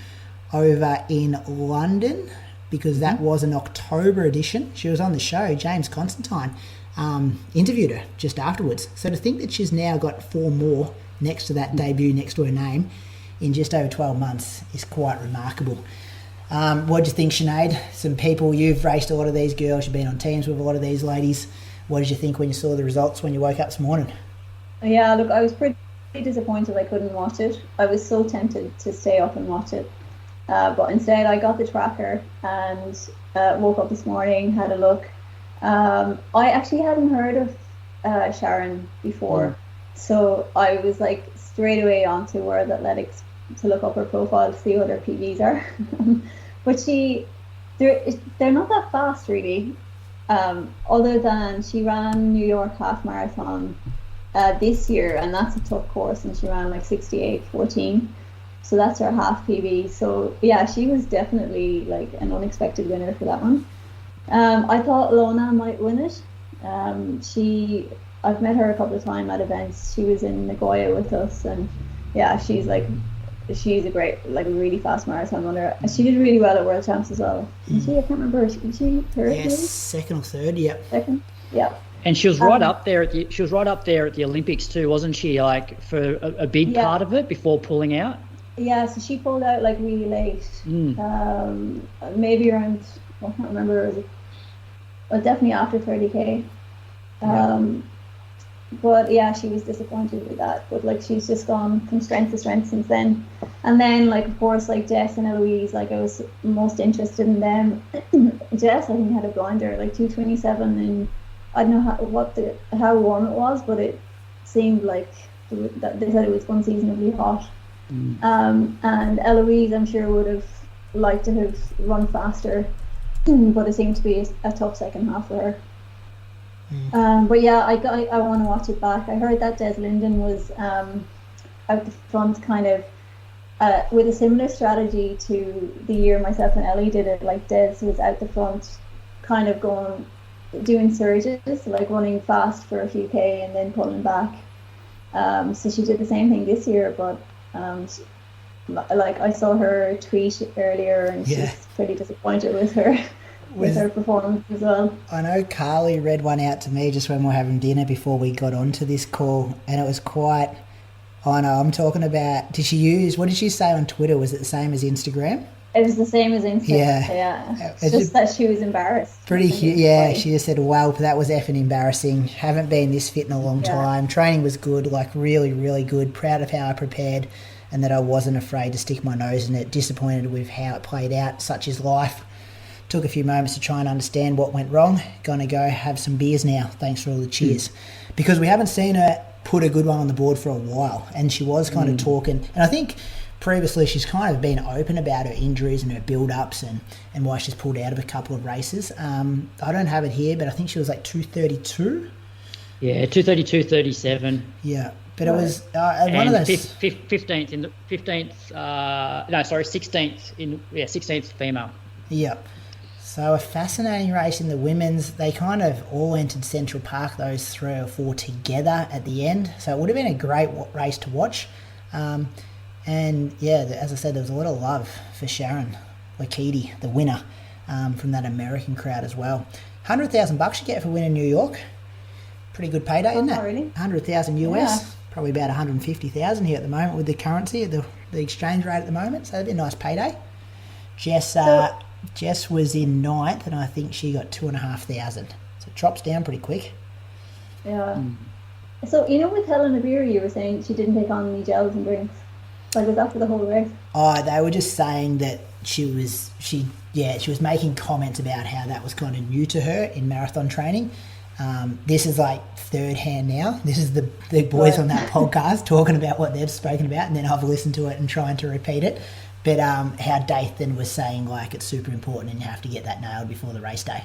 over in London, because that was an October edition. She was on the show. James Constantine interviewed her just afterwards. So to think that she's now got 4 more next to that debut, next to her name, in just over 12 months is quite remarkable. What do you think, Sinead? Some people, you've raced a lot of these girls, you've been on teams with a lot of these ladies. What did you think when you saw the results when you woke up this morning? Yeah, look, I was pretty disappointed I couldn't watch it. I was so tempted to stay up and watch it. But instead I got the tracker and woke up this morning, had a look. I actually hadn't heard of Sharon before. So I was like straight away onto World Athletics to look up her profile to see what her PBs are. But they're not that fast really, other than she ran New York half marathon this year, and that's a tough course, and she ran like 68.14, so that's her half PB. So yeah, she was definitely like an unexpected winner for that one. I thought Lona might win it. I've met her a couple of times at events. She was in Nagoya with us, and yeah, she's a great, like a really fast marathon runner. She did really well at World Champs as well. I can't remember. Was she third? Yes, second or third. Yep. Second. Yeah. And she was right up there at the Olympics too, wasn't she? Like for a big part of it before pulling out. Yeah, so she pulled out like really late. Maybe around, I can't remember. Well, definitely after 30k. But yeah, she was disappointed with that. But like, she's just gone from strength to strength since then. And then like, of course, like Jess and Eloise, like I was most interested in them. Jess, I think, had a blinder like 2:27, and I don't know how warm it was, but it seemed like that they said it was unseasonably hot. And Eloise, I'm sure, would have liked to have run faster, but it seemed to be a tough second half for her. But yeah, I want to watch it back. I heard that Des Linden was out the front, kind of with a similar strategy to the year myself and Ellie did it. Like Des was out the front, kind of doing surges, like running fast for a few K and then pulling back. So she did the same thing this year, but like I saw her tweet earlier, and she's pretty disappointed with her performance as well. I know Carly read one out to me just when we were having dinner before we got onto this call, and it was quite, I'm talking about, what did she say on Twitter? Was it the same as Instagram? It was the same as Instagram. Yeah. It's just that she was embarrassed. She just said, wow, that was effing embarrassing. Haven't been this fit in a long time. Training was good, like really, really good. Proud of how I prepared and that I wasn't afraid to stick my nose in it. Disappointed with how it played out. Such is life. Took a few moments to try and understand what went wrong. Gonna go have some beers now. Thanks for all the cheers. Because we haven't seen her put a good one on the board for a while, and she was kind of talking. And I think previously she's kind of been open about her injuries and her build-ups and why she's pulled out of a couple of races. I don't have it here, but I think she was like 2:32. Yeah, 2:32.37. Yeah, but it was one of those 15th in the 16th female. Yeah. So a fascinating race in the women's. They kind of all entered Central Park, those 3 or 4 together at the end. So it would have been a great race to watch. And yeah, as I said, there was a lot of love for Sharon Lokedi, the winner, from that American crowd as well. $100,000 you get for winning New York. Pretty good payday, isn't it? Really? 100,000 US. Yeah. Probably about 150,000 here at the moment with the currency, the exchange rate at the moment. So that'd be a nice payday. Jess was in 9th, and I think she got 2,500. So it drops down pretty quick. Yeah. So, with Hellen Obiri, you were saying she didn't take on any gels and drinks. Like, was that for the whole race? Oh, they were just saying that she was making comments about how that was kind of new to her in marathon training. This is like third hand now. This is the boys on that podcast talking about what they've spoken about, and then I've listened to it and trying to repeat it. But how Dathan was saying, like, it's super important and you have to get that nailed before the race day.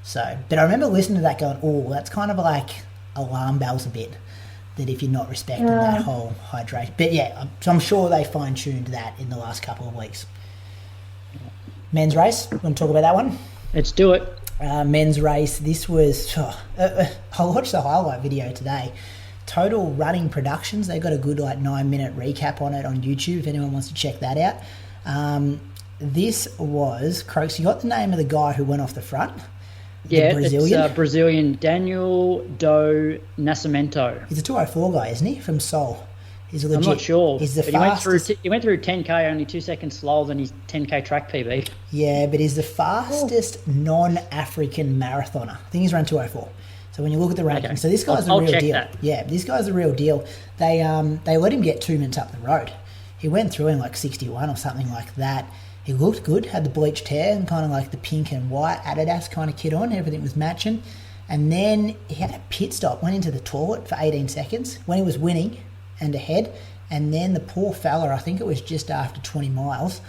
So, but I remember listening to that going, oh, that's kind of like alarm bells a bit, that if you're not respecting that whole hydration. But yeah, so I'm sure they fine-tuned that in the last couple of weeks. Men's race, want to talk about that one? Let's do it. Men's race, this was, I watched the highlight video today. Total Running Productions, they've got a good 9-minute recap on it on YouTube if anyone wants to check that out. This was, Croaks, you got the name of the guy who went off the front? Yeah, it's Brazilian Daniel Do Nascimento. He's a 204 guy, isn't he, from Seoul? He's a legit, I'm not sure. He's the fastest. He went through 10K only 2 seconds slower than his 10K track PB. Yeah, but he's the fastest non-African marathoner. I think he's run 204. So when you look at the rankings, so this guy's the real deal. That. Yeah, this guy's the real deal. They let him get 2 minutes up the road. He went through in like 61 or something like that. He looked good, had the bleached hair and kind of like the pink and white Adidas kind of kit on. Everything was matching. And then he had a pit stop, went into the toilet for 18 seconds when he was winning and ahead. And then the poor fella, I think it was just after 20 miles,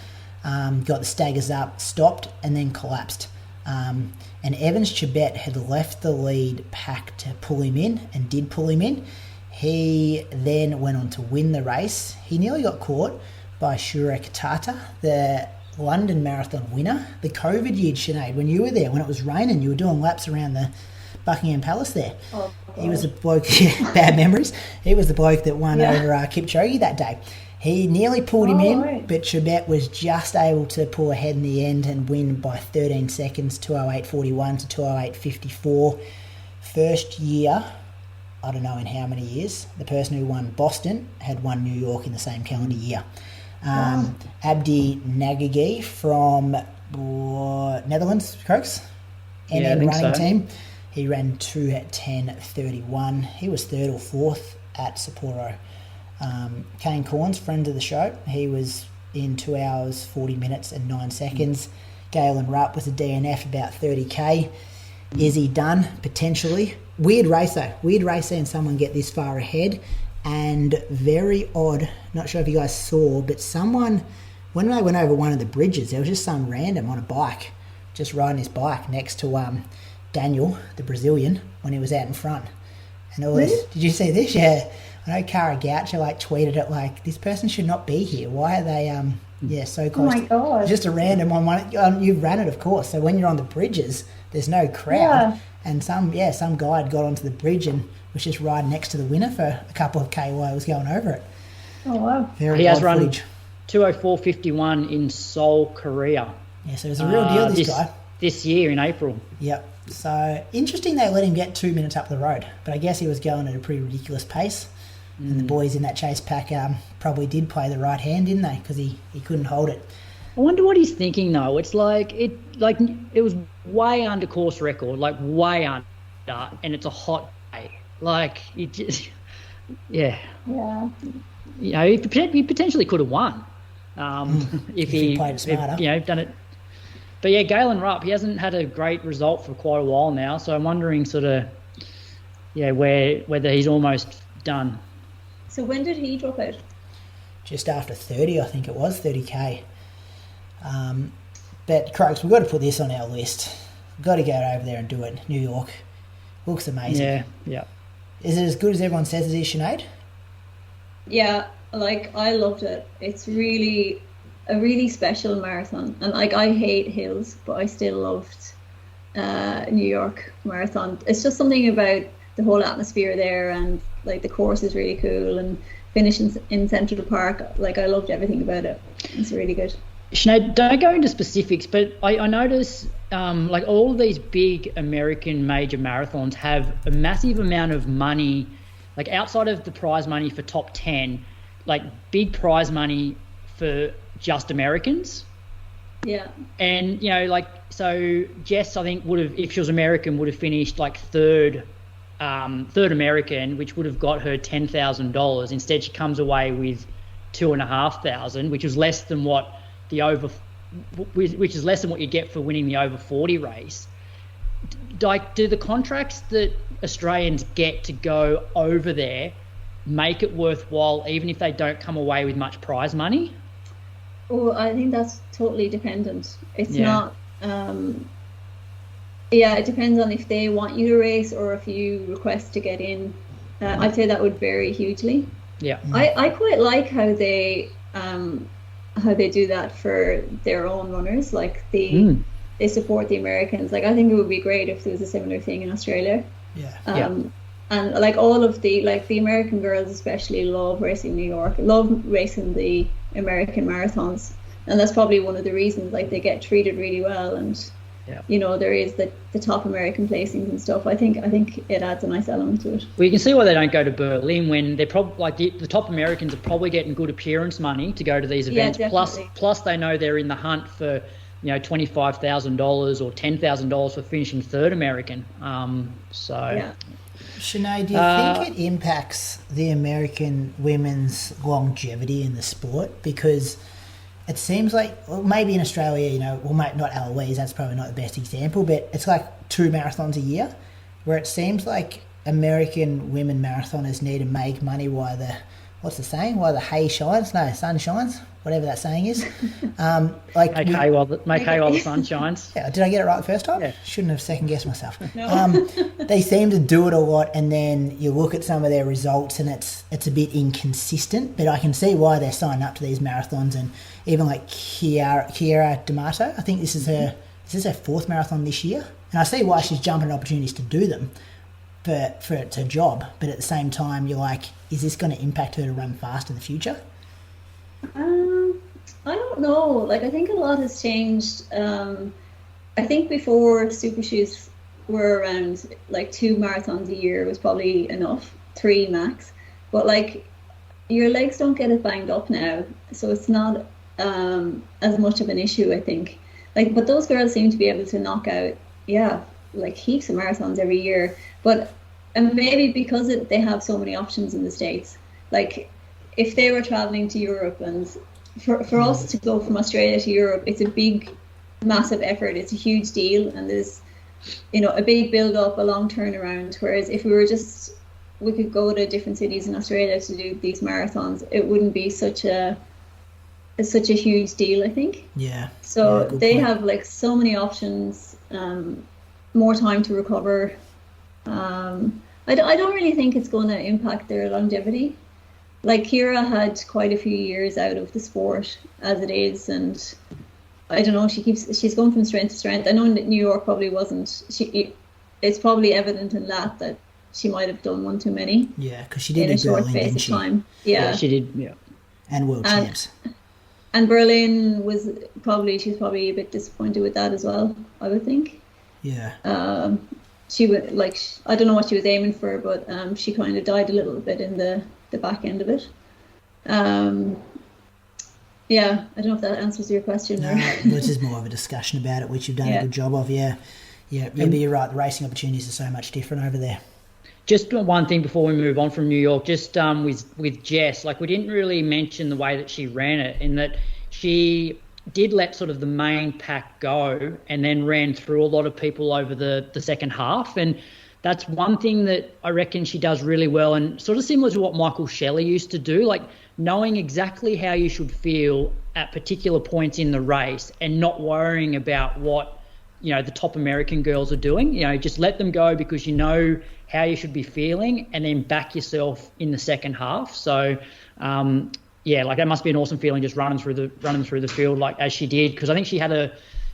got the staggers up, stopped, and then collapsed. And Evans Chebet had left the lead pack to pull him in and did pull him in. He then went on to win the race. He nearly got caught by Shurek Tata, the London Marathon winner. The COVID year, Sinead, when you were there, when it was raining, you were doing laps around the Buckingham Palace there. Oh, he was the bloke, bad memories. He was the bloke that won over Kipchoge that day. He nearly pulled him in, right. But Chebet was just able to pull ahead in the end and win by 13 seconds, 2:08.41 to 2:08.54. First year, I don't know in how many years, the person who won Boston had won New York in the same calendar year. Abdi Nagagi from Netherlands, Croaks, NN running team. He ran 2:10.31. He was third or fourth at Sapporo. Kane Corns, friend of the show, he was in 2 hours 40 minutes and 9 seconds. Galen Rupp was a DNF about 30k. Is he done? Potentially. Weird race though. Weird race seeing someone get this far ahead, and very odd. Not sure if you guys saw, but someone, when they went over one of the bridges, there was just some random on a bike, just riding his bike next to Daniel, the Brazilian, when he was out in front. And all this, did you see this? Yeah. I know Cara Goucher tweeted it like, this person should not be here. Why are they so close? Oh my God. Just a random one. You've ran it, of course. So when you're on the bridges, there's no crowd. Yeah. And some guy had got onto the bridge and was just riding next to the winner for a couple of K while he was going over it. Oh, wow. He has run 2:04.51 in Seoul, Korea. Yeah, so it's a real deal, this guy. This year in April. Yep. So interesting they let him get 2 minutes up the road. But I guess he was going at a pretty ridiculous pace. And the boys in that chase pack probably did play the right hand, didn't they? Because he couldn't hold it. I wonder what he's thinking though. It's it was way under course record, like way under, and it's a hot day. Like it just, yeah. You know, he potentially could have won if he played it smarter. Done it. But yeah, Galen Rupp, he hasn't had a great result for quite a while now, so I'm wondering whether he's almost done. So when did he drop out? Just after 30, I think it was, 30k. But, Croaks, we've got to put this on our list. We've got to go over there and do it. New York. Looks amazing. Yeah. Is it as good as everyone says it is, Sinead? Yeah, like, I loved it. It's really a really special marathon. And, like, I hate hills, but I still loved New York Marathon. It's just something about the whole atmosphere there, and, like, the course is really cool, and finishing in Central Park, like, I loved everything about it. It's really good. Sinead, don't go into specifics, but I notice like all of these big American major marathons have a massive amount of money, like outside of the prize money for top 10, like big prize money for just Americans. Yeah. And, you know, like, so Jess, I think, would have, if she was American, would have finished like third American, which would have got her $10,000. Instead, she comes away with $2,500, which was less than what which is less than what you get for winning the over 40 race. Like, do the contracts that Australians get to go over there make it worthwhile, even if they don't come away with much prize money? Oh, I think that's totally dependent. It's not. It depends on if they want you to race or if you request to get in. I'd say that would vary hugely. Yeah. I quite like how they do that for their own runners. Like they support the Americans. Like, I think it would be great if there was a similar thing in Australia. And like all of the American girls especially love racing New York, love racing the American marathons, and that's probably one of the reasons, like, they get treated really well, and you know, there is the top American placings and stuff. I think it adds a nice element to it. Well, you can see why they don't go to Berlin, when they're probably like the top Americans are probably getting good appearance money to go to these events. Plus they know they're in the hunt for, you know, $25,000 or $10,000 for finishing third American. Sinead, do you think it impacts the American women's longevity in the sport? Because it seems like, well, maybe in Australia, you know, well, not Eloise, that's probably not the best example, but it's like 2 marathons a year, where it seems like American women marathoners need to make money while the, what's the saying? While the hay shines? No, sun shines, whatever that saying is. Make hay while the sun shines. Yeah, did I get it right the first time? Yeah. Shouldn't have second guessed myself. No. They seem to do it a lot, and then you look at some of their results and it's a bit inconsistent, but I can see why they're signing up to these marathons. And even like Chiara D'Amato, I think this is her 4th marathon this year, and I see why she's jumping at opportunities to do them for it's her job, but at the same time you're like, is this going to impact her to run fast in the future? I don't know. Like, I think a lot has changed. I think before super shoes were around, like 2 marathons a year was probably enough, 3 max. But like, your legs don't get it banged up now, so it's not as much of an issue, I think. Like, but those girls seem to be able to knock out, like heaps of marathons every year. And maybe because they have so many options in the States. Like, if they were traveling to Europe, and for us to go from Australia to Europe, it's a big, massive effort. It's a huge deal, and there's, you know, a big build up, a long turnaround. Whereas if we could go to different cities in Australia to do these marathons, it wouldn't be such a huge deal, I think. Yeah. So they have like so many options, more time to recover. I don't really think it's going to impact their longevity. Like, Kira had quite a few years out of the sport as it is, and I don't know, she's going from strength to strength. I know that New York probably wasn't. It's probably evident in that she might have done one too many. Yeah, because she did in a short Berlin, space didn't of she? time. Yeah, she did. Yeah, and world champs. And Berlin she's probably a bit disappointed with that as well, I would think. Yeah. She would, like, I don't know what she was aiming for, but she kind of died a little bit in the back end of it. Yeah, I don't know if that answers your question. No, this is more of a discussion about it, which you've done a good job of. Yeah, but you're right. The racing opportunities are so much different over there. Just one thing before we move on from New York, just with Jess, like, we didn't really mention the way that she ran it, in that she did let sort of the main pack go and then ran through a lot of people over the second half. And that's one thing that I reckon she does really well, and sort of similar to what Michael Shelley used to do, like knowing exactly how you should feel at particular points in the race and not worrying about what, you know, the top American girls are doing. You know, just let them go because you know how you should be feeling, and then back yourself in the second half. So, yeah, like that must be an awesome feeling, just running through the field like as she did, because I think she had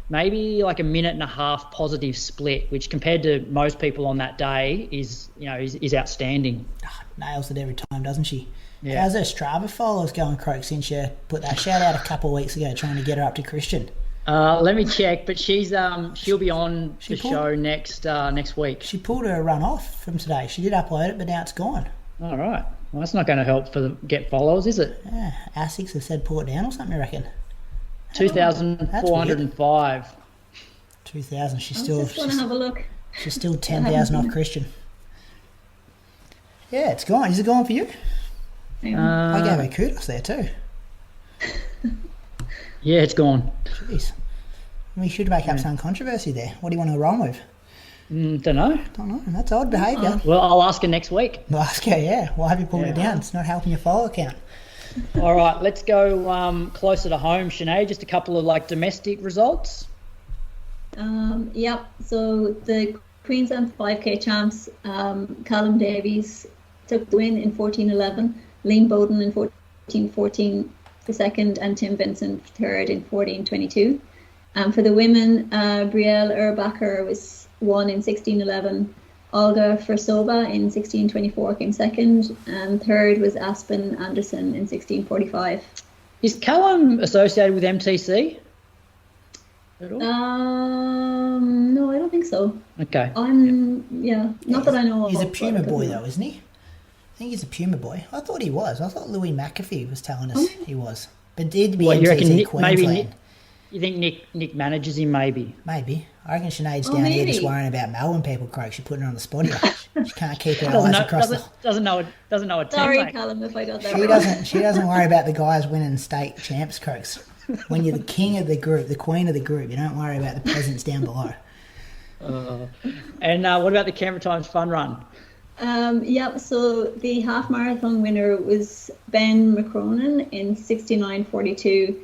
maybe like a minute and a half positive split, which compared to most people on that day is outstanding. Nails it every time, doesn't she? Yeah. How's her Strava followers going, Croak, since you put that shout out a couple of weeks ago trying to get her up to Christian? Let me check, but she'll be on the show next week. She pulled her run off from today. She did upload it, but now it's gone. All right. Well, that's not going to help get followers, is it? Yeah, ASICs have said pull it down or something, I reckon. 2,405. 2,000. I just want to have a look. She's still 10,000 off Christian. Yeah, it's gone. Is it gone for you? I gave her kudos there too. Yeah, it's gone. Jeez. We should make up some controversy there. What do you want to run with? Don't know. That's odd behaviour. Well, I'll ask her next week. We'll ask her, yeah. Why have you pulled it down? It's not helping your follow count. All right, let's go closer to home, Sinead. Just a couple of like domestic results. Yep. So the Queensland 5K champs, Callum Davies took the win in 14:11. Liam Bowden in 14:14 for second, and Tim Vincent third in 14:22. For the women, Brielle Urbacher won in 16:11. Olga Fursova in 16:24 came second, and third was Aspen Anderson in 16:45. Is Callum associated with MTC at all? No, I don't think so. Okay. Not that I know. He's a Puma boy though, isn't he? I think he's a Puma boy. I thought he was. I thought Louis McAfee was telling us he was. But did be MTC Queensland. You think Nick manages him? Maybe. I reckon Sinead's down here just worrying about Melbourne people, Croak. She's putting her on the spot here. She can't keep her eyes across doesn't know a template. Sorry, Callum, if I got that wrong. She doesn't worry about the guys winning state champs, Croaks. When you're the king of the group, the queen of the group, you don't worry about the peasants down below. And what about the Canberra Times Fun Run? So the half marathon winner was Ben McCronin in 69:42.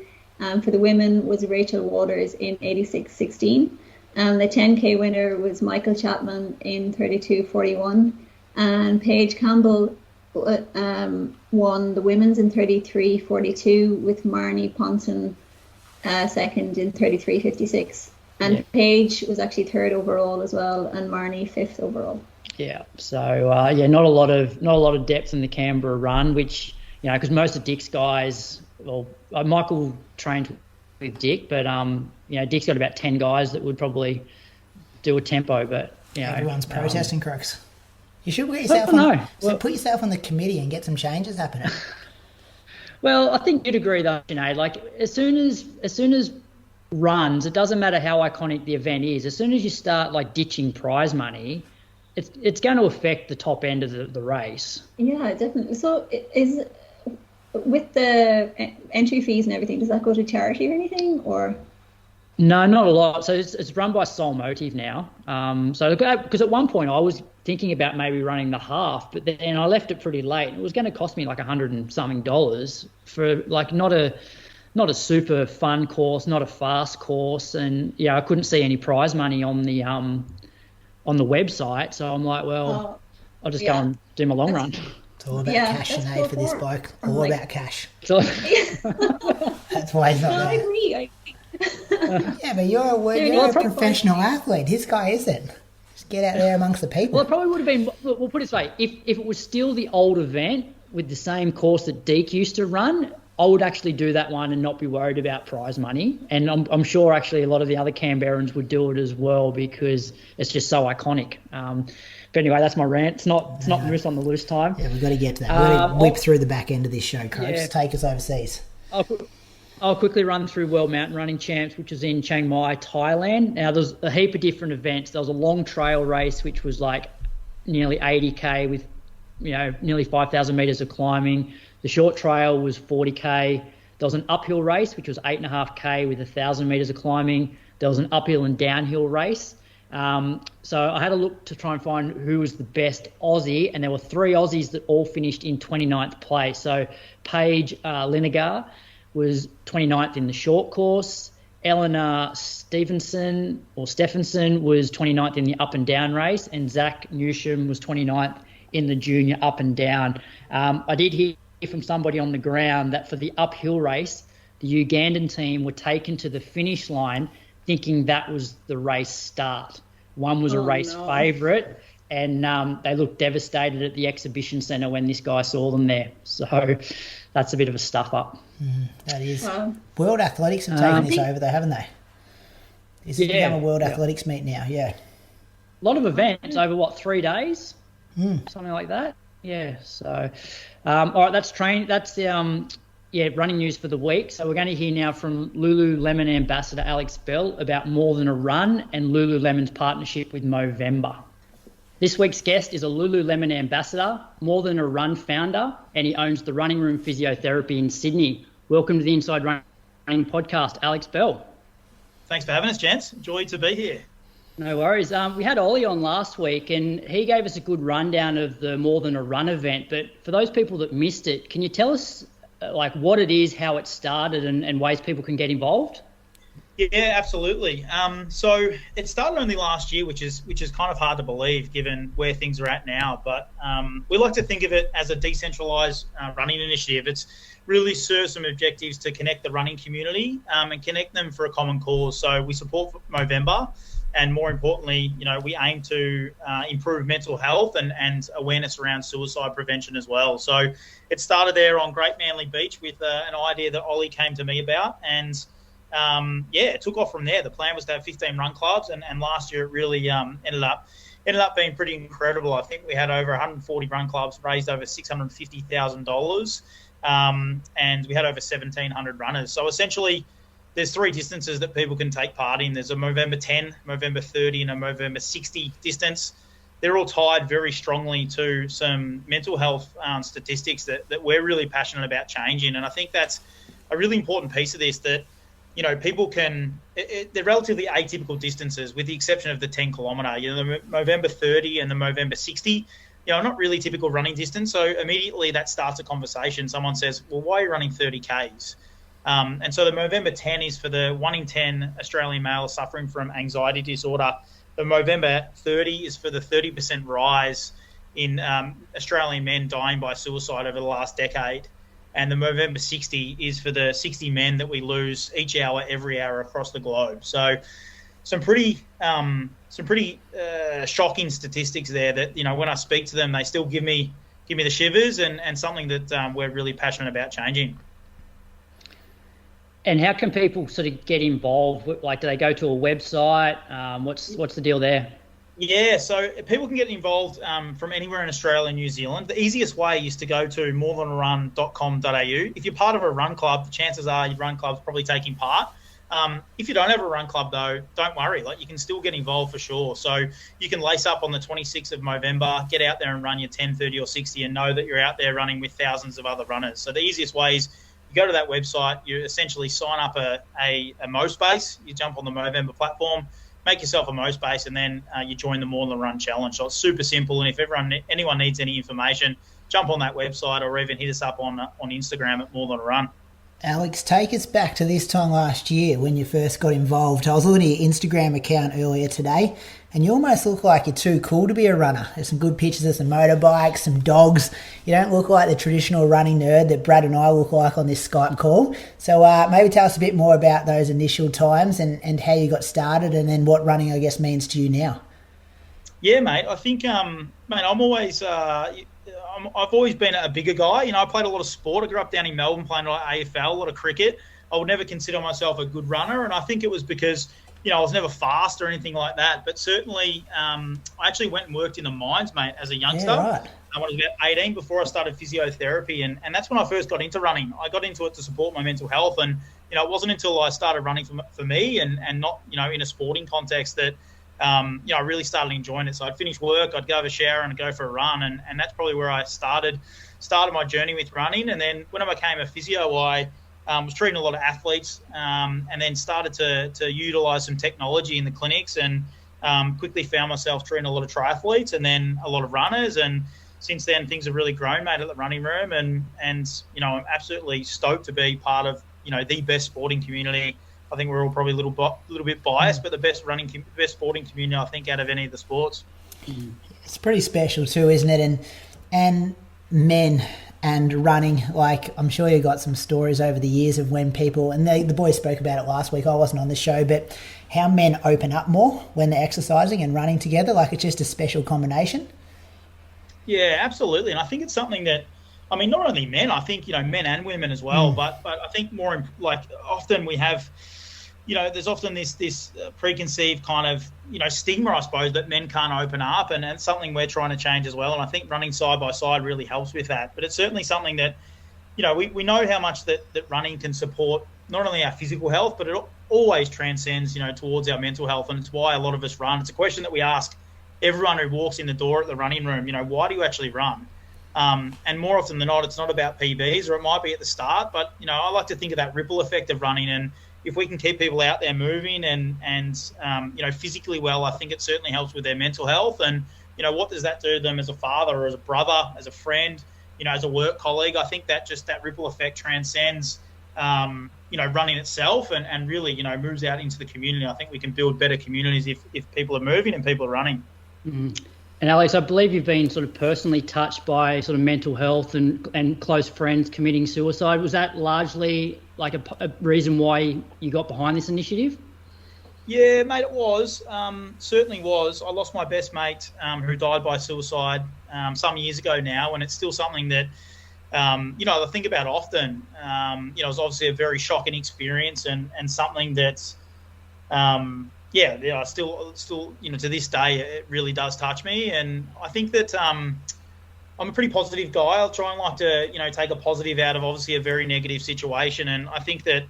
For the women was Rachel Waters in 86:16. The 10K winner was Michael Chapman in 32:41. And Paige Campbell won the women's in 33:42 with Marnie Ponson second in 33:56. And Paige was actually third overall as well, and Marnie fifth overall. Yeah. So not a lot of depth in the Canberra run, which because most of Dick's guys, well, Michael trained with Dick, but Dick's got about 10 guys that would probably do a tempo, but everyone's protesting, Crooks. You should put yourself put yourself on the committee and get some changes happening. Well, I think you'd agree though, Sinead. Like as soon as runs, it doesn't matter how iconic the event is. As soon as you start like ditching prize money, it's going to affect the top end of the race. Yeah, definitely. So is with the entry fees and everything, does that go to charity or anything, or? No, not a lot. So it's run by Soul Motive now. Because at one point I was thinking about maybe running the half, but then I left it pretty late. It was going to cost me like $100 and something for like not a super fun course, not a fast course, and I couldn't see any prize money on the website. So I'm like, well, I'll just go and do my long run. It's all about cash, Sinead, for this bloke. All about cash. That's why he's not there. I agree. Yeah, but you're a professional athlete. This guy isn't. Just get out there amongst the people. Well, it probably would have been, we'll put it this way, if it was still the old event with the same course that Deke used to run, I would actually do that one and not be worried about prize money. And I'm sure actually a lot of the other Canberrans would do it as well because it's just so iconic. But anyway, that's my rant. It's not loose on the loose time. Yeah, we've got to get to that. We've got to whip through the back end of this show, Coach. Yeah. Take us overseas. I'll quickly run through World Mountain Running Champs, which is in Chiang Mai, Thailand. Now, there's a heap of different events. There was a long trail race, which was like nearly 80K with, nearly 5,000 metres of climbing. The short trail was 40K. There was an uphill race, which was 8.5K with 1,000 metres of climbing. There was an uphill and downhill race. So I had a look to try and find who was the best Aussie, and there were 3 Aussies that all finished in 29th place. So Paige Linegar was 29th in the short course. Eleanor Stephenson was 29th in the up and down race, and Zach Newsham was 29th in the junior up and down. I did hear from somebody on the ground that for the uphill race, the Ugandan team were taken to the finish line thinking that was the race start. One was a race favourite, and they looked devastated at the exhibition centre when this guy saw them there. So that's a bit of a stuff up. That is. World Athletics have taken this over, though, haven't they? This has become a World Athletics meet now, A lot of events over, 3 days? Something like that. Yeah, so... all right, that's the running news for the week. So we're going to hear now from Lululemon ambassador Alex Bell about More Than a Run and Lululemon's partnership with Movember. This week's guest is a Lululemon ambassador, More Than a Run founder, and he owns the Running Room Physiotherapy in Sydney. Welcome to the Inside Running podcast, Alex Bell. Thanks for having us, gents. Joy to be here. No worries. We had Ollie on last week, and he gave us a good rundown of the More Than a Run event. But for those people that missed it, can you tell us what it is, how it started, and ways people can get involved? Yeah, absolutely. So it started only last year, which is kind of hard to believe given where things are at now. But we like to think of it as a decentralised running initiative. It's really serves some objectives to connect the running community and connect them for a common cause. So we support Movember, and more importantly, we aim to improve mental health and awareness around suicide prevention as well. So it started there on Great Manly Beach with an idea that Ollie came to me about, and it took off from there. The plan was to have 15 run clubs, and last year it really ended up being pretty incredible. I think we had over 140 run clubs, raised over $650,000, and we had over 1,700 runners. So essentially, there's 3 distances that people can take part in. There's a Movember 10, Movember 30, and a Movember 60 distance. They're all tied very strongly to some mental health statistics that we're really passionate about changing. And I think that's a really important piece of this, that people can, they're relatively atypical distances with the exception of the 10 kilometre. The Movember 30 and the Movember 60, not really typical running distance. So immediately that starts a conversation. Someone says, well, why are you running 30 Ks? And so the Movember 10 is for the 1 in 10 Australian males suffering from anxiety disorder. The Movember 30 is for the 30% rise in Australian men dying by suicide over the last decade. And the Movember 60 is for the 60 men that we lose each hour, every hour across the globe. So some pretty shocking statistics there that, when I speak to them, they still give me the shivers, and something that we're really passionate about changing. And how can people sort of get involved? Do they go to a website? What's the deal there? Yeah, so people can get involved from anywhere in Australia and New Zealand. The easiest way is to go to morethanarun.com.au. If you're part of a run club, the chances are your run club's probably taking part. If you don't have a run club, though, don't worry. You can still get involved for sure. So you can lace up on the 26th of Movember, get out there and run your 10, 30 or 60 and know that you're out there running with thousands of other runners. So the easiest way is you go to that website, you essentially sign up a MoSpace, you jump on the Movember platform, make yourself a MoSpace, and then you join the More Than a Run challenge. So it's super simple, and if anyone needs any information, jump on that website or even hit us up on Instagram at More Than a Run. Alex, take us back to this time last year when you first got involved. I was looking at your Instagram account earlier today, and you almost look like you're too cool to be a runner. There's some good pictures of some motorbikes, some dogs. You don't look like the traditional running nerd that Brad and I look like on this Skype call. So maybe tell us a bit more about those initial times and how you got started, and then what running, I guess, means to you now. Yeah, mate. I think, I'm always... I've always been a bigger guy. I played a lot of sport. I grew up down in Melbourne playing a lot of AFL, a lot of cricket. I would never consider myself a good runner, and I think it was because, I was never fast or anything like that. But certainly, I actually went and worked in the mines, mate, as a youngster. Yeah, right. When I was about 18, before I started physiotherapy, and that's when I first got into running. I got into it to support my mental health, and it wasn't until I started running for me and not in a sporting context that I really started enjoying it. So I'd finish work, I'd go have a shower and go for a run. And that's probably where I started my journey with running. And then when I became a physio, I was treating a lot of athletes and then started to utilise some technology in the clinics. And, quickly found myself training a lot of triathletes and then a lot of runners. And since then, things have really grown, mate, at the running room. And I'm absolutely stoked to be part of, the best sporting community. I think we're all probably a little bit biased, but the best sporting community, I think, out of any of the sports. It's pretty special too, isn't it? And men and running, like, I'm sure you got some stories over the years of when people, and the boys spoke about it last week, I wasn't on the show, but how men open up more when they're exercising and running together. Like, it's just a special combination. Yeah, absolutely. And I think it's something that, not only men, I think, men and women as well, but I think more, often we have, there's often this preconceived kind of, stigma, I suppose, that men can't open up, and it's something we're trying to change as well. And I think running side by side really helps with that. But it's certainly something that, we know how much that running can support not only our physical health, but it always transcends, towards our mental health. And it's why a lot of us run. It's a question that we ask everyone who walks in the door at the running room, why do you actually run? And more often than not, it's not about PBs, or it might be at the start. But, I like to think of that ripple effect of running, and if we can keep people out there moving and physically well, I think it certainly helps with their mental health. And, what does that do to them as a father or as a brother, as a friend, as a work colleague? I think that ripple effect transcends, running itself and really, moves out into the community. I think we can build better communities if people are moving and people are running. Mm-hmm. And Alex, I believe you've been sort of personally touched by sort of mental health and close friends committing suicide. Was that largely like a reason why you got behind this initiative? Yeah, mate, it was. Certainly was. I lost my best mate who died by suicide some years ago now, and it's still something that, I think about often. It was obviously a very shocking experience and something that's, still, to this day, it really does touch me. And I think that I'm a pretty positive guy. I'll try and like to, take a positive out of obviously a very negative situation. And I think that,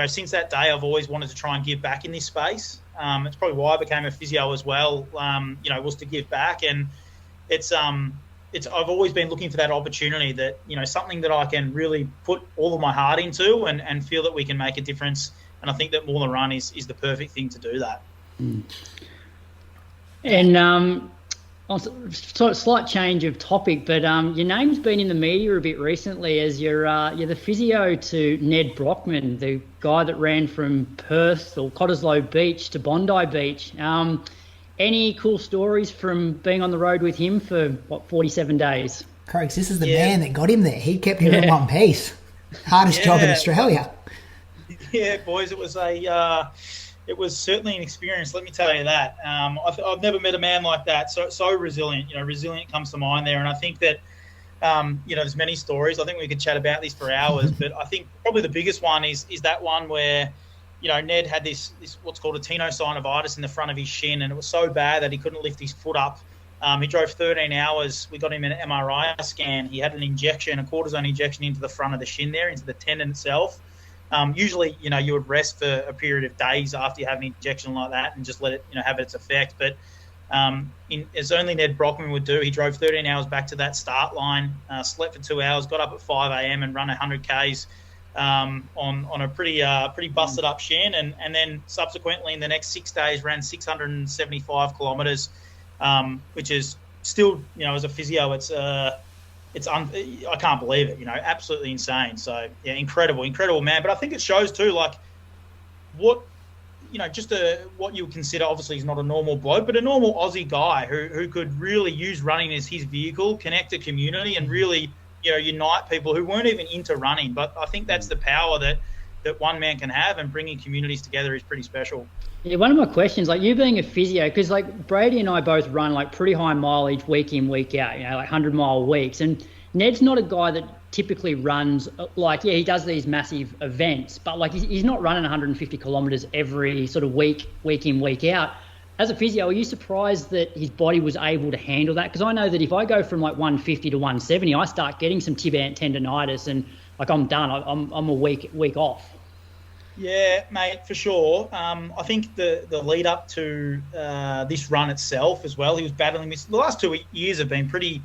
since that day, I've always wanted to try and give back in this space. It's probably why I became a physio as well, was to give back. And it's I've always been looking for that opportunity that, something that I can really put all of my heart into and feel that we can make a difference. And I think that More Than Run is the perfect thing to do that. Mm. And sort of slight change of topic, but your name's been in the media a bit recently as you're the physio to Ned Brockman, the guy that ran from Perth or Cottesloe Beach to Bondi Beach. Any cool stories from being on the road with him for 47 days? Croaks, this is the man that got him there. He kept him in one piece. Hardest job in Australia. Yeah, boys, it was certainly an experience, let me tell you that. I've never met a man like that, so resilient. Resilient comes to mind there. And I think that, there's many stories. I think we could chat about this for hours, but I think probably the biggest one is that one where, Ned had this what's called a tenosynovitis in the front of his shin, and it was so bad that he couldn't lift his foot up. He drove 13 hours. We got him an MRI scan. He had an injection, a cortisone injection into the front of the shin there, into the tendon itself. Usually, you would rest for a period of days after you have an injection like that and just let it, have its effect. But as only Ned Brockman would do, he drove 13 hours back to that start line, slept for 2 hours, got up at 5 a.m. and run 100 Ks on a pretty busted up shin. And then subsequently in the next 6 days ran 675 kilometres, which is still, as a physio, I can't believe it, absolutely insane. So, yeah, incredible man. But I think it shows too, like, what you would consider, obviously he's not a normal bloke, but a normal Aussie guy who could really use running as his vehicle, connect a community and really, unite people who weren't even into running. But I think that's the power that one man can have, and bringing communities together is pretty special. Yeah, one of my questions, like you being a physio, because like Brady and I both run like pretty high mileage week in, week out, like 100-mile weeks. And Ned's not a guy that typically runs, he does these massive events, but like he's not running 150 kilometres every sort of week in, week out. As a physio, are you surprised that his body was able to handle that? Because I know that if I go from like 150 to 170, I start getting some tibia tendonitis and like I'm done. I'm a week off. Yeah, mate, for sure. I think the lead up to this run itself as well, he was battling this. The last 2 years have been pretty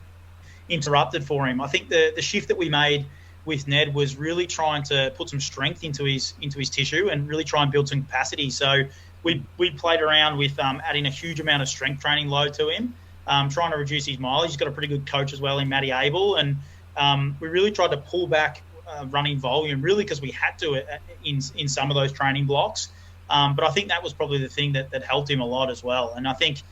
interrupted for him. I think the shift that we made with Ned was really trying to put some strength into his tissue and really try and build some capacity. So we played around with adding a huge amount of strength training load to him, trying to reduce his mileage. He's got a pretty good coach as well in Matty Abel, and we really tried to pull back running volume, really because we had to in some of those training blocks. But I think that was probably the thing that helped him a lot as well. And I think,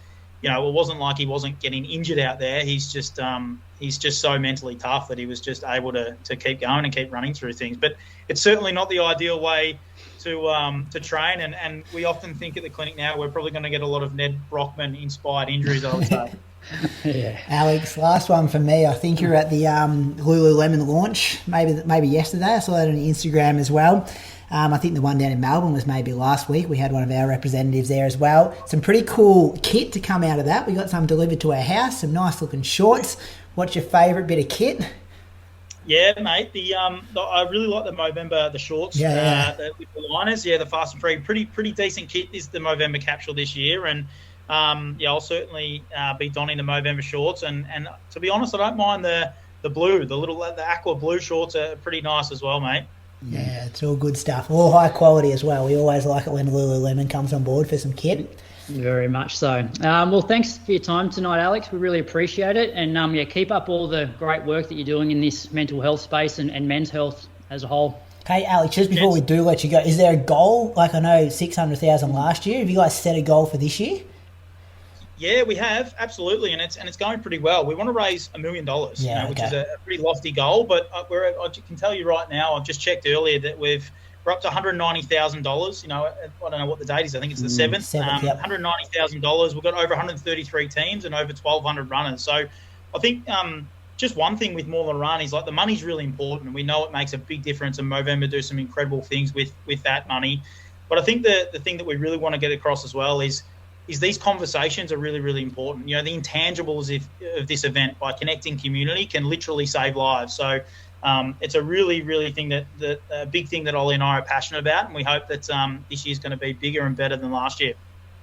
it wasn't like he wasn't getting injured out there. He's just so mentally tough that he was just able to keep going and keep running through things. But it's certainly not the ideal way to train. And we often think at the clinic now we're probably going to get a lot of Ned Brockman-inspired injuries, I would say. Yeah. Alex, last one for me. I think you're at the Lululemon launch, maybe yesterday. I saw that on Instagram as well. I think the one down in Melbourne was maybe last week. We had one of our representatives there as well. Some pretty cool kit to come out of that. We got some delivered to our house, some nice looking shorts. What's your favourite bit of kit? Yeah, mate. I really like the Movember, the shorts, with the liners. Yeah, the fast and free. Pretty decent kit is the Movember Capsule this year, and I'll certainly be donning the Movember shorts. And to be honest, I don't mind the blue, the aqua blue shorts are pretty nice as well, mate. Yeah, it's all good stuff. All high quality as well. We always like it when Lululemon comes on board for some kit. Very much so. Well, thanks for your time tonight, Alex. We really appreciate it. And keep up all the great work that you're doing in this mental health space and men's health as a whole. Hey, Alex, just before we do let you go, is there a goal? Like I know 600,000 last year. Have you guys set a goal for this year? Yeah, we have, absolutely, and it's going pretty well. We want to raise $1 million, which is a pretty lofty goal. But I can tell you right now, I've just checked earlier that we're up to $190,000. I don't know what the date is. I think it's the 7th. $190,000. We've got over 133 teams and over 1,200 runners. So I think just one thing with more than a run is like the money's really important, and we know it makes a big difference. And Movember do some incredible things with that money. But I think the thing that we really want to get across as well is these conversations are really, really important. The intangibles of this event by connecting community can literally save lives. So it's a really, really a big thing that Ollie and I are passionate about, and we hope that this year's going to be bigger and better than last year.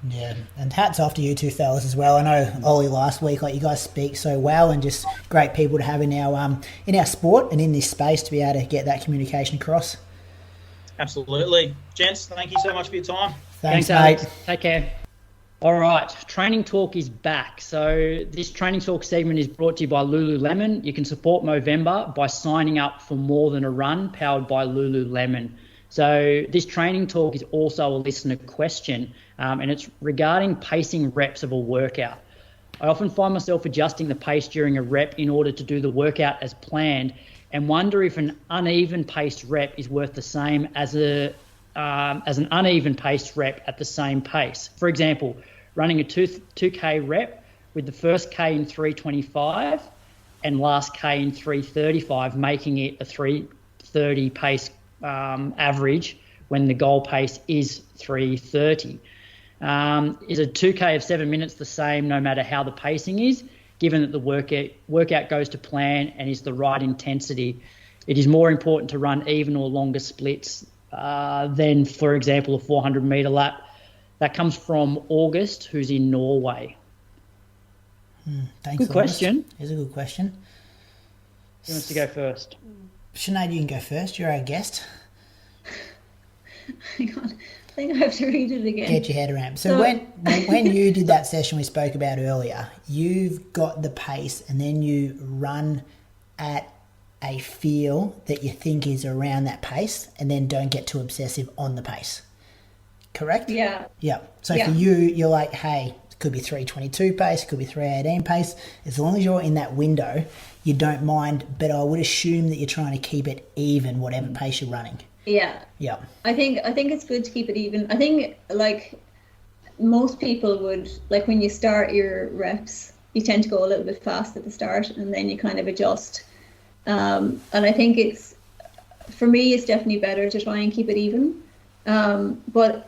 Yeah, and hats off to you two fellas as well. I know Ollie last week, you guys speak so well, and just great people to have in our sport and in this space to be able to get that communication across. Absolutely. Gents, thank you so much for your time. Thanks mate. Alex. Take care. All right, Training Talk is back. So this Training Talk segment is brought to you by Lululemon. You can support Movember by signing up for More Than a Run, powered by Lululemon. So this Training Talk is also a listener question, and it's regarding pacing reps of a workout. I often find myself adjusting the pace during a rep in order to do the workout as planned, and wonder if an uneven paced rep is worth the same as an uneven paced rep at the same pace. For example, running a 2K rep with the first K in 3:25 and last K in 3:35, making it a 3:30 pace average when the goal pace is 3:30. Is a 2K of 7 minutes the same no matter how the pacing is, given that the workout goes to plan and is the right intensity? It is more important to run even or longer splits than, for example, a 400-metre lap. That comes from August, who's in Norway. Thanks. Good question. It's a good question. Who wants to go first? Sinead, you can go first. You're our guest. Hang on. I think I have to read it again. Get your head around. So when you did that session we spoke about earlier, you've got the pace and then you run at a feel that you think is around that pace and then don't get too obsessive on the pace. Correct? Yeah. Yeah. So for you, you're like, hey, it could be 3:22 pace, it could be 3:18 pace. As long as you're in that window, you don't mind. But I would assume that you're trying to keep it even, whatever pace you're running. Yeah. Yeah. I think it's good to keep it even. I think most people would, when you start your reps, you tend to go a little bit fast at the start and then you kind of adjust. And I think for me, it's definitely better to try and keep it even. But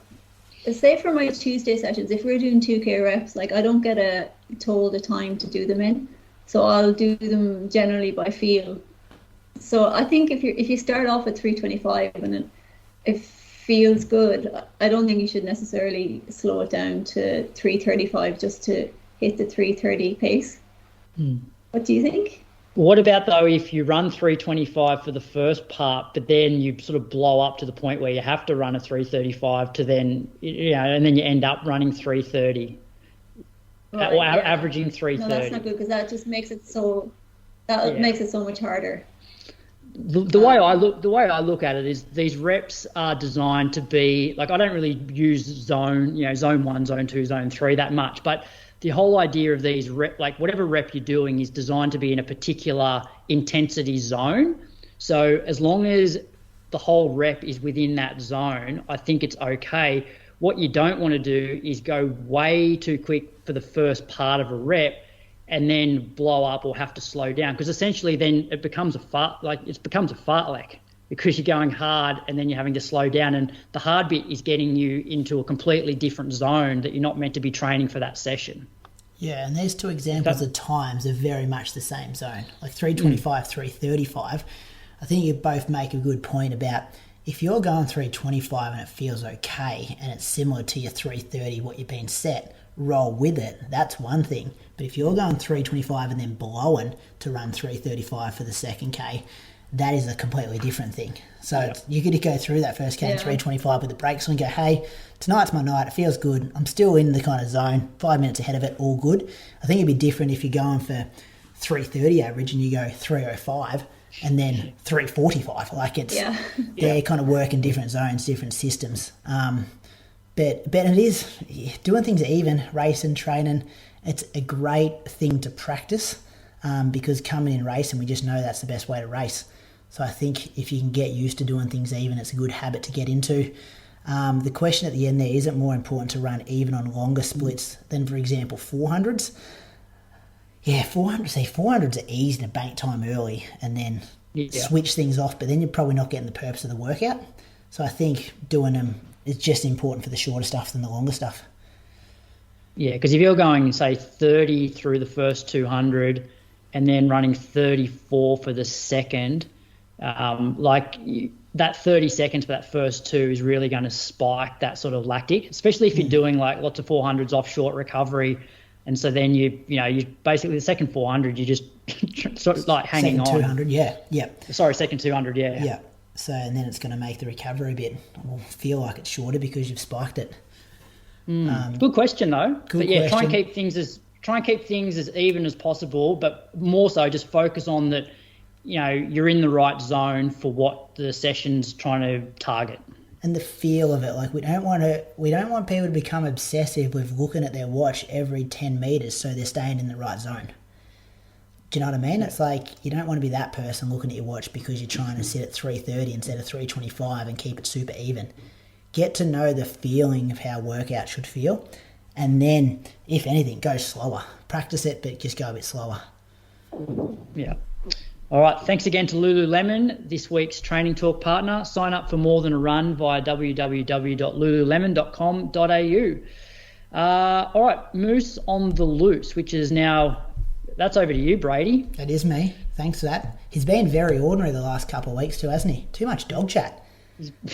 say for my Tuesday sessions, if we're doing 2K reps, I don't get told a time to do them in. So I'll do them generally by feel. So I think if you start off at 3:25 and it feels good, I don't think you should necessarily slow it down to 3:35 just to hit the 3:30 pace. What do you think? What about though if you run 325 for the first part, but then you sort of blow up to the point where you have to run a 335 to then, and then you end up running 330 or averaging 330? No, that's not good because that just makes it so makes it so much harder. The way I look at it is these reps are designed to be like, I don't really use zone 1, zone 2, zone 3 that much, but the whole idea of these whatever rep you're doing is designed to be in a particular intensity zone. So as long as the whole rep is within that zone, I think it's okay. What you don't want to do is go way too quick for the first part of a rep and then blow up or have to slow down, because essentially then it becomes a fartlek because you're going hard and then you're having to slow down, and the hard bit is getting you into a completely different zone that you're not meant to be training for that session. Yeah, and there's two examples of times are very much the same zone, like 325, 335. I think you both make a good point about if you're going 325 and it feels okay and it's similar to your 330, what you've been set, roll with it. That's one thing. But if you're going 325 and then blowing to run 335 for the second K, that is a completely different thing. So you could go through that first K in 325 with the brakes on and go, hey, tonight's my night. It feels good. I'm still in the kind of zone, 5 minutes ahead of it, all good. I think it'd be different if you're going for 330 average and you go 305 and then 345. Like they're kind of working different zones, different systems. But it is doing things even, racing, training. It's a great thing to practice because coming in racing, we just know that's the best way to race. So I think if you can get used to doing things even, it's a good habit to get into. The question at the end there, is it more important to run even on longer splits than, for example, 400s? Yeah, 400s are easy to bank time early and then switch things off, but then you're probably not getting the purpose of the workout. So I think doing them is just important for the shorter stuff than the longer stuff. Yeah, because if you're going, say, 30 through the first 200 and then running 34 for the second, that 30 seconds for that first two is really going to spike that sort of lactic, especially if you're doing like lots of 400s off short recovery. And so then you basically the second 400, you just sort of like hanging on. Second 200, yeah. Sorry, second 200, yeah. Yeah. So, and then it's going to make the recovery bit feel like it's shorter because you've spiked it. Good question though. Question. Try and keep things as even as possible, but more so just focus on that. You're in the right zone for what the session's trying to target. And the feel of it, like we don't want people to become obsessive with looking at their watch every 10 meters so they're staying in the right zone. Do you know what I mean? It's like you don't want to be that person looking at your watch because you're trying to sit at 330 instead of 325 and keep it super even. Get to know the feeling of how workout should feel, and then, if anything, go slower. Practice it, but just go a bit slower. Yeah. All right. Thanks again to Lululemon, this week's Training Talk partner. Sign up for More Than a Run via www.lululemon.com.au. All right. Moose on the Loose, which is now... That's over to you, Brady. It is me. Thanks for that. He's been very ordinary the last couple of weeks too, hasn't he? Too much dog chat.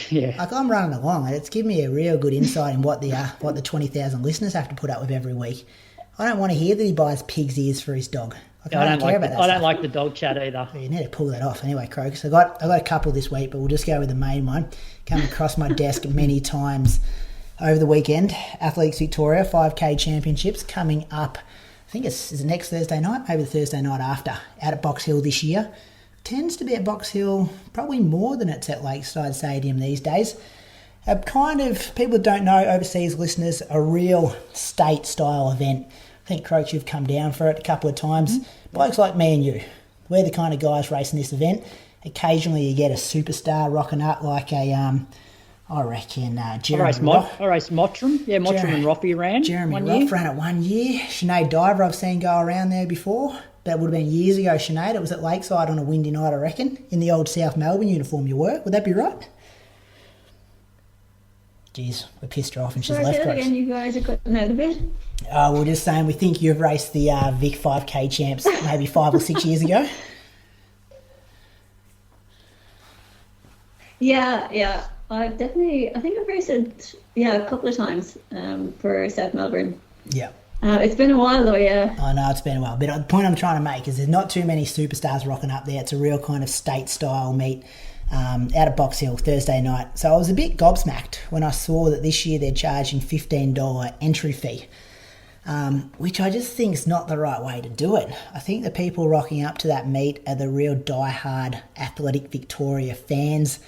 Yeah. Like I'm running along, and it's given me a real good insight in what the 20,000 listeners have to put up with every week. I don't want to hear that he buys pig's ears for his dog. I don't like the dog chat either. You need to pull that off. Anyway, Crocus, I got a couple this week, but we'll just go with the main one. Come across my desk many times over the weekend. Athletes Victoria 5K Championships coming up. I think is it next Thursday night? Maybe the Thursday night after. Out at Box Hill this year. Tends to be at Box Hill probably more than it's at Lakeside Stadium these days. People that don't know, overseas listeners, a real state-style event. I think, Croach, you've come down for it a couple of times. Blokes like me and you, we're the kind of guys racing this event. Occasionally you get a superstar rocking up like I reckon Jeremy I raced Mottram. Yeah, Mottram and Roffey ran. Jeremy Roff ran it 1 year. Sinead Diver I've seen go around there before. That would have been years ago, Sinead. It was at Lakeside on a windy night, I reckon, in the old South Melbourne uniform you were. Would that be right? Jeez, we pissed her off and she's left. Sorry, again, you guys are cutting out a bit. We're just saying we think you've raced the Vic 5K champs maybe 5 or 6 years ago. Yeah. I think I've raced it, a couple of times for South Melbourne. Yeah. It's been a while though, yeah. I know it's been a while, but the point I'm trying to make is there's not too many superstars rocking up there. It's a real kind of state-style meet out at Box Hill Thursday night. So I was a bit gobsmacked when I saw that this year they're charging $15 entry fee, which I just think is not the right way to do it. I think the people rocking up to that meet are the real die-hard Athletic Victoria fans.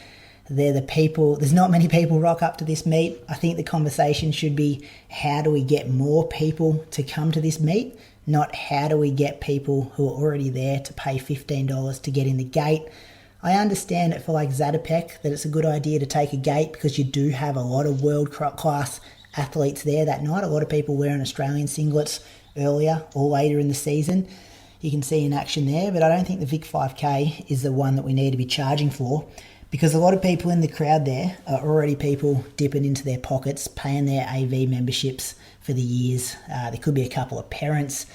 They're the people, there's not many people rock up to this meet. I think the conversation should be, how do we get more people to come to this meet? Not how do we get people who are already there to pay $15 to get in the gate. I understand it for like Zatopek that it's a good idea to take a gate because you do have a lot of world-class athletes there that night. A lot of people wearing Australian singlets earlier or later in the season. You can see in action there, but I don't think the Vic 5K is the one that we need to be charging for, because a lot of people in the crowd there are already people dipping into their pockets, paying their AV memberships for the years. There could be a couple of parents.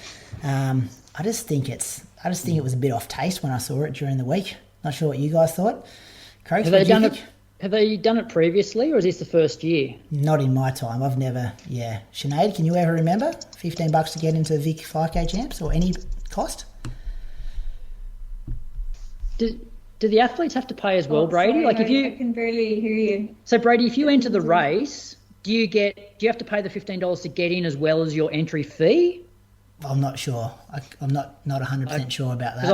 I just think it was a bit off taste when I saw it during the week. Not sure what you guys thought. Croaks, have they done it previously, or is this the first year? Not in my time. I've never. Yeah, Sinead, can you ever remember $15 to get into the Vic 5K champs or any cost? Do the athletes have to pay as well, Brady? Sorry, I can barely hear you. So Brady, if you enter the race, do you have to pay the $15 to get in as well as your entry fee? I'm not sure. I'm not 100% sure about that.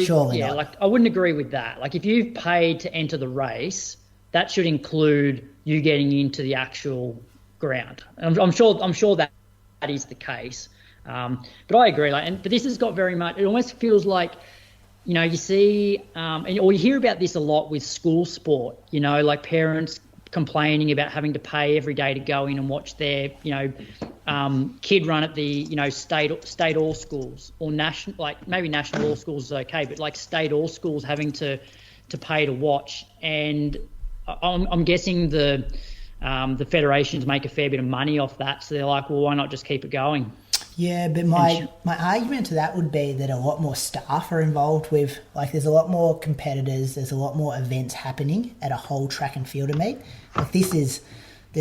Surely not. I wouldn't agree with that. Like if you've paid to enter the race, that should include you getting into the actual ground. I'm sure that is the case. But I agree. But this has got very much. It almost feels like, you know, you see, or you hear about this a lot with school sport. You know, like parents complaining about having to pay every day to go in and watch their, kid run at the, state all schools or national, like maybe national all schools is okay, but like state all schools having to pay to watch. And I'm guessing the federations make a fair bit of money off that, so they're like, well, why not just keep it going? Yeah, but my argument to that would be that a lot more staff are involved with, like there's a lot more competitors, there's a lot more events happening at a whole track and fielder meet. Like there's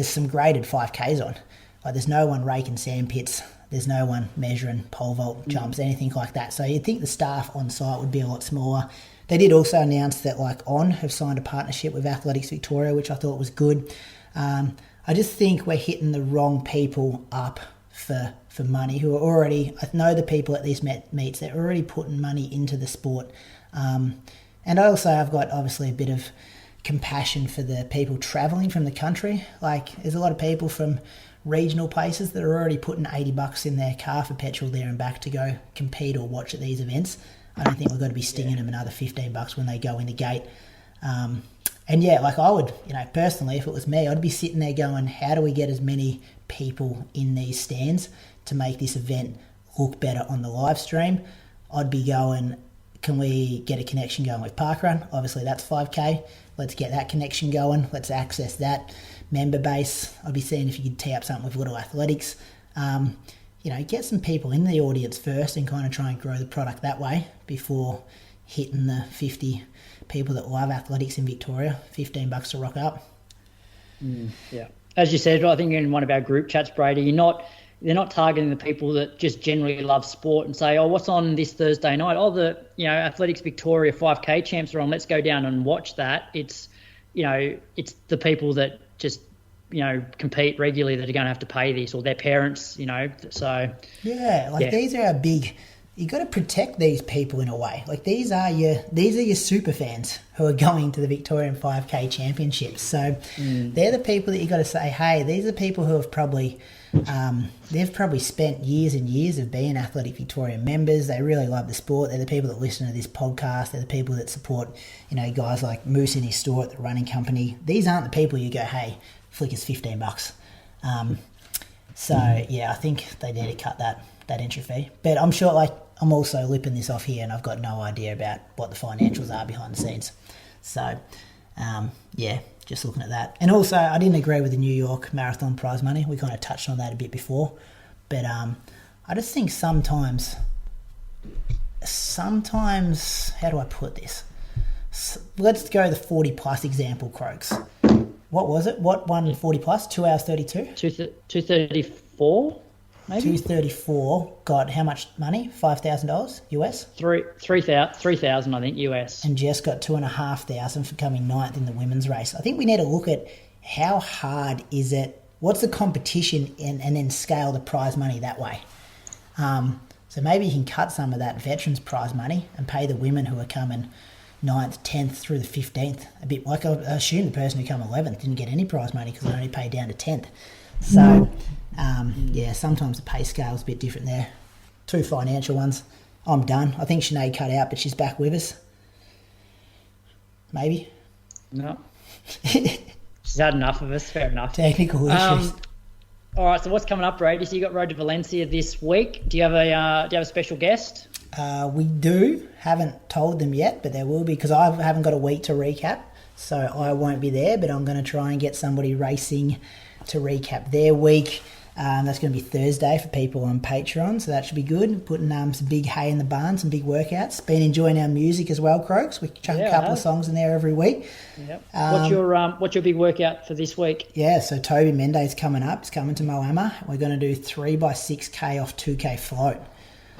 some graded 5Ks on. Like there's no one raking sand pits, there's no one measuring pole vault jumps, anything like that. So you'd think the staff on site would be a lot smaller. They did also announce that like ON have signed a partnership with Athletics Victoria, which I thought was good. I just think we're hitting the wrong people up for money who are already, I know the people at these meets, they're already putting money into the sport. And I've got obviously a bit of compassion for the people travelling from the country. Like there's a lot of people from regional places that are already putting $80 in their car for petrol there and back to go compete or watch at these events. I don't think we've got to be stinging them another $15 when they go in the gate. And yeah, like I would, personally, if it was me, I'd be sitting there going, how do we get as many people in these stands to make this event look better on the live stream? I'd be going, can we get a connection going with Parkrun? Obviously that's 5K. Let's get that connection going. Let's access that member base. I'd be seeing if you could tee up something with Little Athletics. Get some people in the audience first and kind of try and grow the product that way before hitting the 50 people that love athletics in Victoria, $15 to rock up. Yeah. As you said, I think in one of our group chats, Brady, they're not targeting the people that just generally love sport and say, oh, what's on this Thursday night? Oh, the Athletics Victoria 5K champs are on. Let's go down and watch that. It's the people that just compete regularly that are going to have to pay this, or their parents. So these are our big. You got to protect these people in a way. Like these are your super fans who are going to the Victorian 5K Championships. So they're the people that you got to say, hey, these are people who have probably spent years and years of being Athletic Victoria members. They really love the sport. They're the people that listen to this podcast. They're the people that support, guys like Moose in his store at the running company. These aren't the people you go, hey, flick us $15. I think they need to cut that entry fee. But I'm sure, I'm also lipping this off here and I've got no idea about what the financials are behind the scenes. So, just looking at that. And also, I didn't agree with the New York Marathon prize money. We kind of touched on that a bit before. But I just think sometimes, how do I put this? Let's go the 40-plus example, Croaks. What was it? What won 40-plus? 2 hours 32? 2:34? maybe? 234 got how much money? $5,000 US? 3,000, I think, US. And Jess got 2,500 for coming ninth in the women's race. I think we need to look at how hard is it, what's the competition, and then scale the prize money that way. So maybe you can cut some of that veterans prize money and pay the women who are coming 9th, 10th through the 15th a bit. Like I assume the person who came 11th didn't get any prize money because they only paid down to 10th. So, sometimes the pay scale is a bit different there. 2 financial ones. I'm done. I think Sinead cut out, but she's back with us. Maybe. No. She's had enough of us. Fair enough. Technical issues. All right, so what's coming up, Brady? So you got Road to Valencia this week. Do you have a special guest? We do. Haven't told them yet, but there will be, because I haven't got a week to recap, so I won't be there, but I'm going to try and get somebody racing to recap their week. That's going to be Thursday for people on Patreon, so that should be good. Putting some big hay in the barn, some big workouts. Been enjoying our music as well, Croaks. We chuck a couple of songs in there every week. Yep. What's your big workout for this week? Yeah, so Toby Menday's coming up. He's coming to Moama. We're going to do 3x6K off 2K float.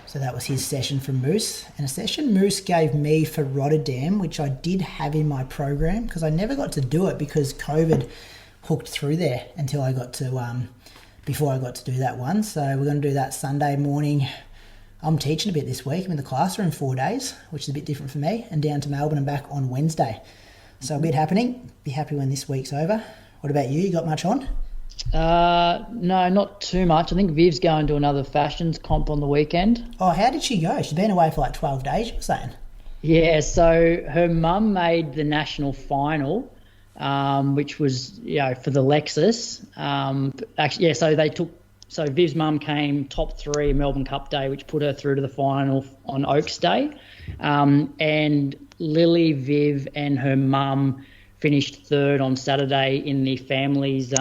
So that was his session from Moose. And a session Moose gave me for Rotterdam, which I did have in my program, because I never got to do it because COVID hooked through there until I got to, before I got to do that one. So we're going to do that Sunday morning. I'm teaching a bit this week. I'm in the classroom 4 days, which is a bit different for me, and down to Melbourne and back on Wednesday. So a bit happening. Be happy when this week's over. What about you? You got much on? No, not too much. I think Viv's going to another fashions comp on the weekend. Oh, how did she go? She's been away for like 12 days, you were saying? Yeah, so her mum made the national final, which was, for the Lexus. So Viv's mum came top 3 Melbourne Cup Day, which put her through to the final on Oaks Day. And Lily, Viv and her mum finished 3rd on Saturday in the families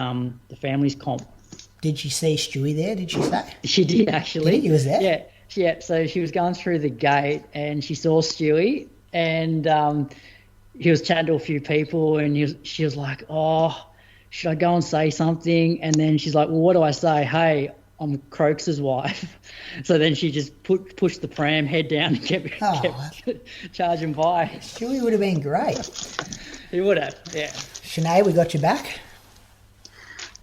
comp. Did you see Stewie there, did she say? She did, actually. He was there? Yeah, so she was going through the gate and she saw Stewie, and he was chatting to a few people, and she was like, oh, should I go and say something? And then she's like, well, what do I say? Hey, I'm Croaks' wife. So then she just pushed the pram, head down, and kept charging by. Stewie would have been great. He would have, yeah. Sinead, we got you back.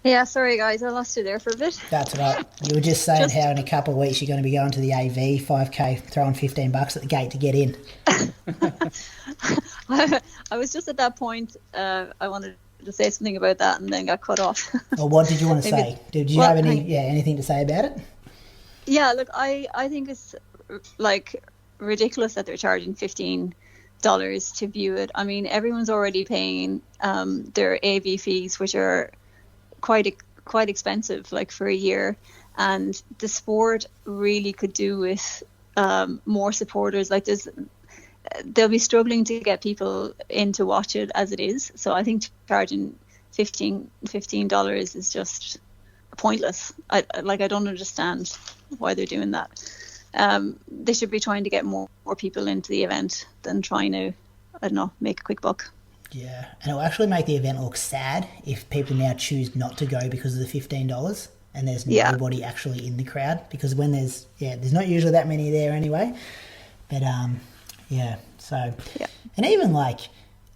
Yeah, sorry guys, I lost you there for a bit. That's right. You were just saying how in a couple of weeks you're going to be going to the AV 5K, throwing $15 at the gate to get in. I was just at that point. I wanted to say something about that and then got cut off. Well, what did you want to say? Did you have anything to say about it? Yeah, look, I think it's like ridiculous that they're charging $15 to view it. I mean, everyone's already paying their AV fees, which are quite expensive, like for a year, and the sport really could do with more supporters. Like they'll be struggling to get people in to watch it as it is. So I think charging $15 is just pointless. I don't understand why they're doing that. They should be trying to get more people into the event than trying to, I don't know, make a quick buck. Yeah, and it'll actually make the event look sad if people now choose not to go because of the $15 and there's nobody actually in the crowd, because when there's not usually that many there anyway. But and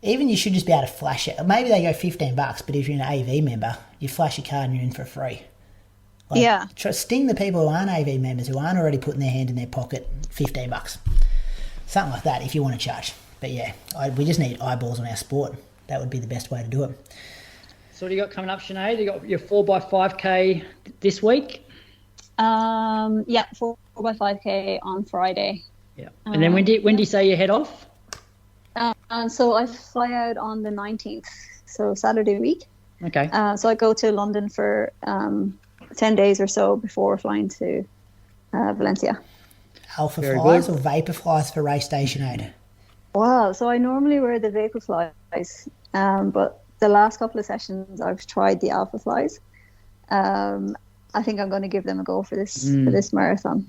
even you should just be able to flash it. Maybe they go $15, but if you're an AV member, you flash your card and you're in for free. Sting the people who aren't AV members, who aren't already putting their hand in their pocket, $15. Something like that if you want to charge. But yeah, we just need eyeballs on our sport. That would be the best way to do it. So what do you got coming up, Sinead? You got your 4x5K this week? 4x5K on Friday. Yeah. And then when do you say you head off? So I fly out on the 19th, so Saturday week. Okay. So I go to London for 10 days or so before flying to Valencia. Alpha flies or vapor flies for race day, Sinead? Wow, so I normally wear the vapor flies, but the last couple of sessions I've tried the alpha flies. I think I'm going to give them a go for this marathon.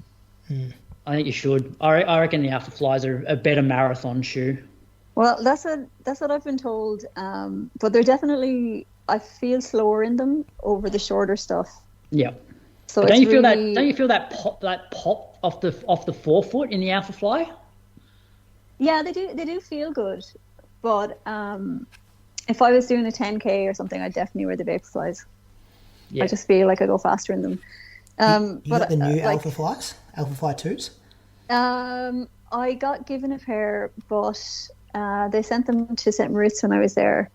I think you should. I reckon the alpha flies are a better marathon shoe. Well, that's what I've been told, but they're definitely, I feel slower in them over the shorter stuff. Yeah. So Don't you feel that? really, Don't you feel that pop off the forefoot in the Alpha Fly? Yeah, they do feel good, but if I was doing a 10K or something, I'd definitely wear the Vaporflies. Yeah. I just feel like I go faster in them. You but got the new like, Alpha Flies? Alpha Fly 2s? I got given a pair, but they sent them to St. Moritz when I was there,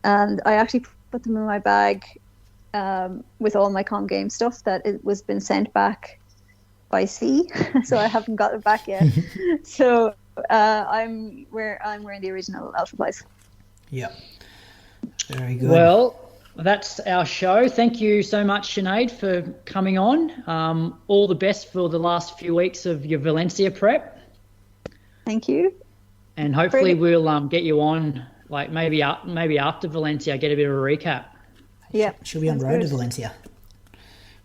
and I actually put them in my bag with all my Com Game stuff that it was been sent back by sea, so I haven't got it back yet. So I'm wearing the original Alpha Flies. Yep. Very good. Well, that's our show. Thank you so much, Sinead, for coming on. All the best for the last few weeks of your Valencia prep. Thank you. And hopefully Brady. we'll get you on, like maybe after Valencia, get a bit of a recap. Yeah, She'll be on Road to Valencia.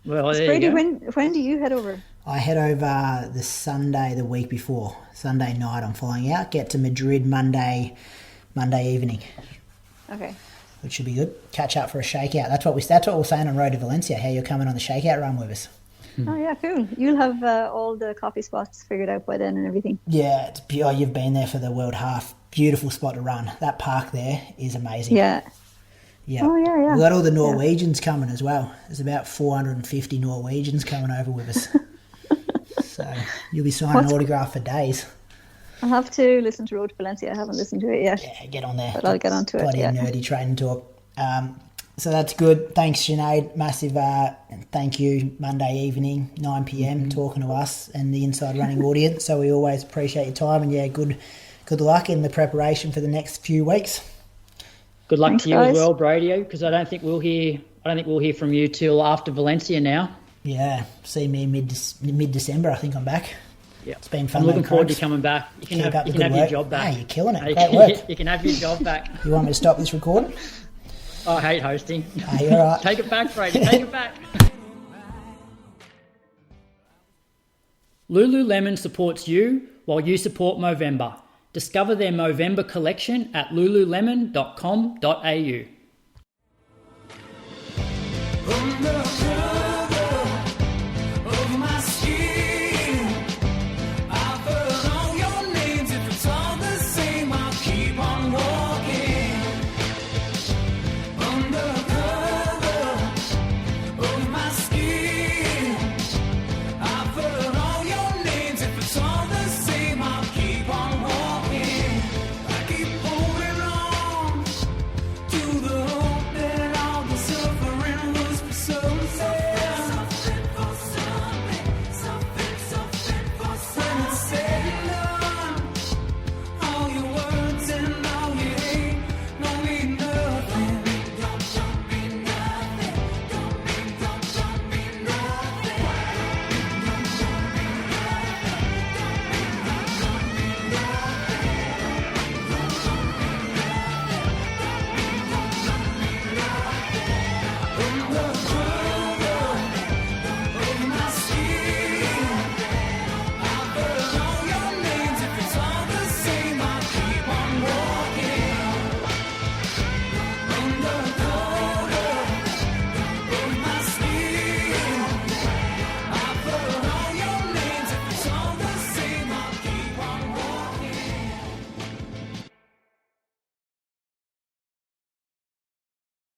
Well, there Brady, you go. when do you head over? I head over the Sunday the week before. Sunday night I'm flying out. Get to Madrid Monday evening, Okay. which should be good. Catch up for a shakeout. That's what we're saying on Road to Valencia. How you're coming on the shakeout run with us. Oh yeah, cool. You'll have all the coffee spots figured out by then and everything. Yeah, it's pure. You've been there for the World Half. Beautiful spot to run. That park there is amazing. Yeah. Yeah. Oh yeah, yeah. We've got all the Norwegians coming as well. There's about 450 Norwegians coming over with us. So you'll be signing autograph for days. I'll have to listen to Road to Valencia. I haven't listened to it yet. Yeah, get on there. But I'll get onto it. Bloody Yeah. nerdy training talk. So that's good. Thanks, Sinead. Massive thank you. Monday evening, 9 p.m, talking to us and the Inside Running audience. So we always appreciate your time, and yeah, good luck in the preparation for the next few weeks. Good luck Thanks, to you guys. as well, Brady, because I don't think we'll hear from you till after Valencia now. Yeah, see me mid-December. I think I'm back. Yeah, It's been fun. I'm looking though, forward to Crooks. coming back. You can Keep have up the good your work. job back. Hey, you're killing it. Hey, Great work. You can have your job back. You want me to stop this recording? I hate hosting. Hey, all right. Take it back, Brady. Take it back. Lululemon supports you while you support Movember. Discover their Movember collection at lululemon.com.au.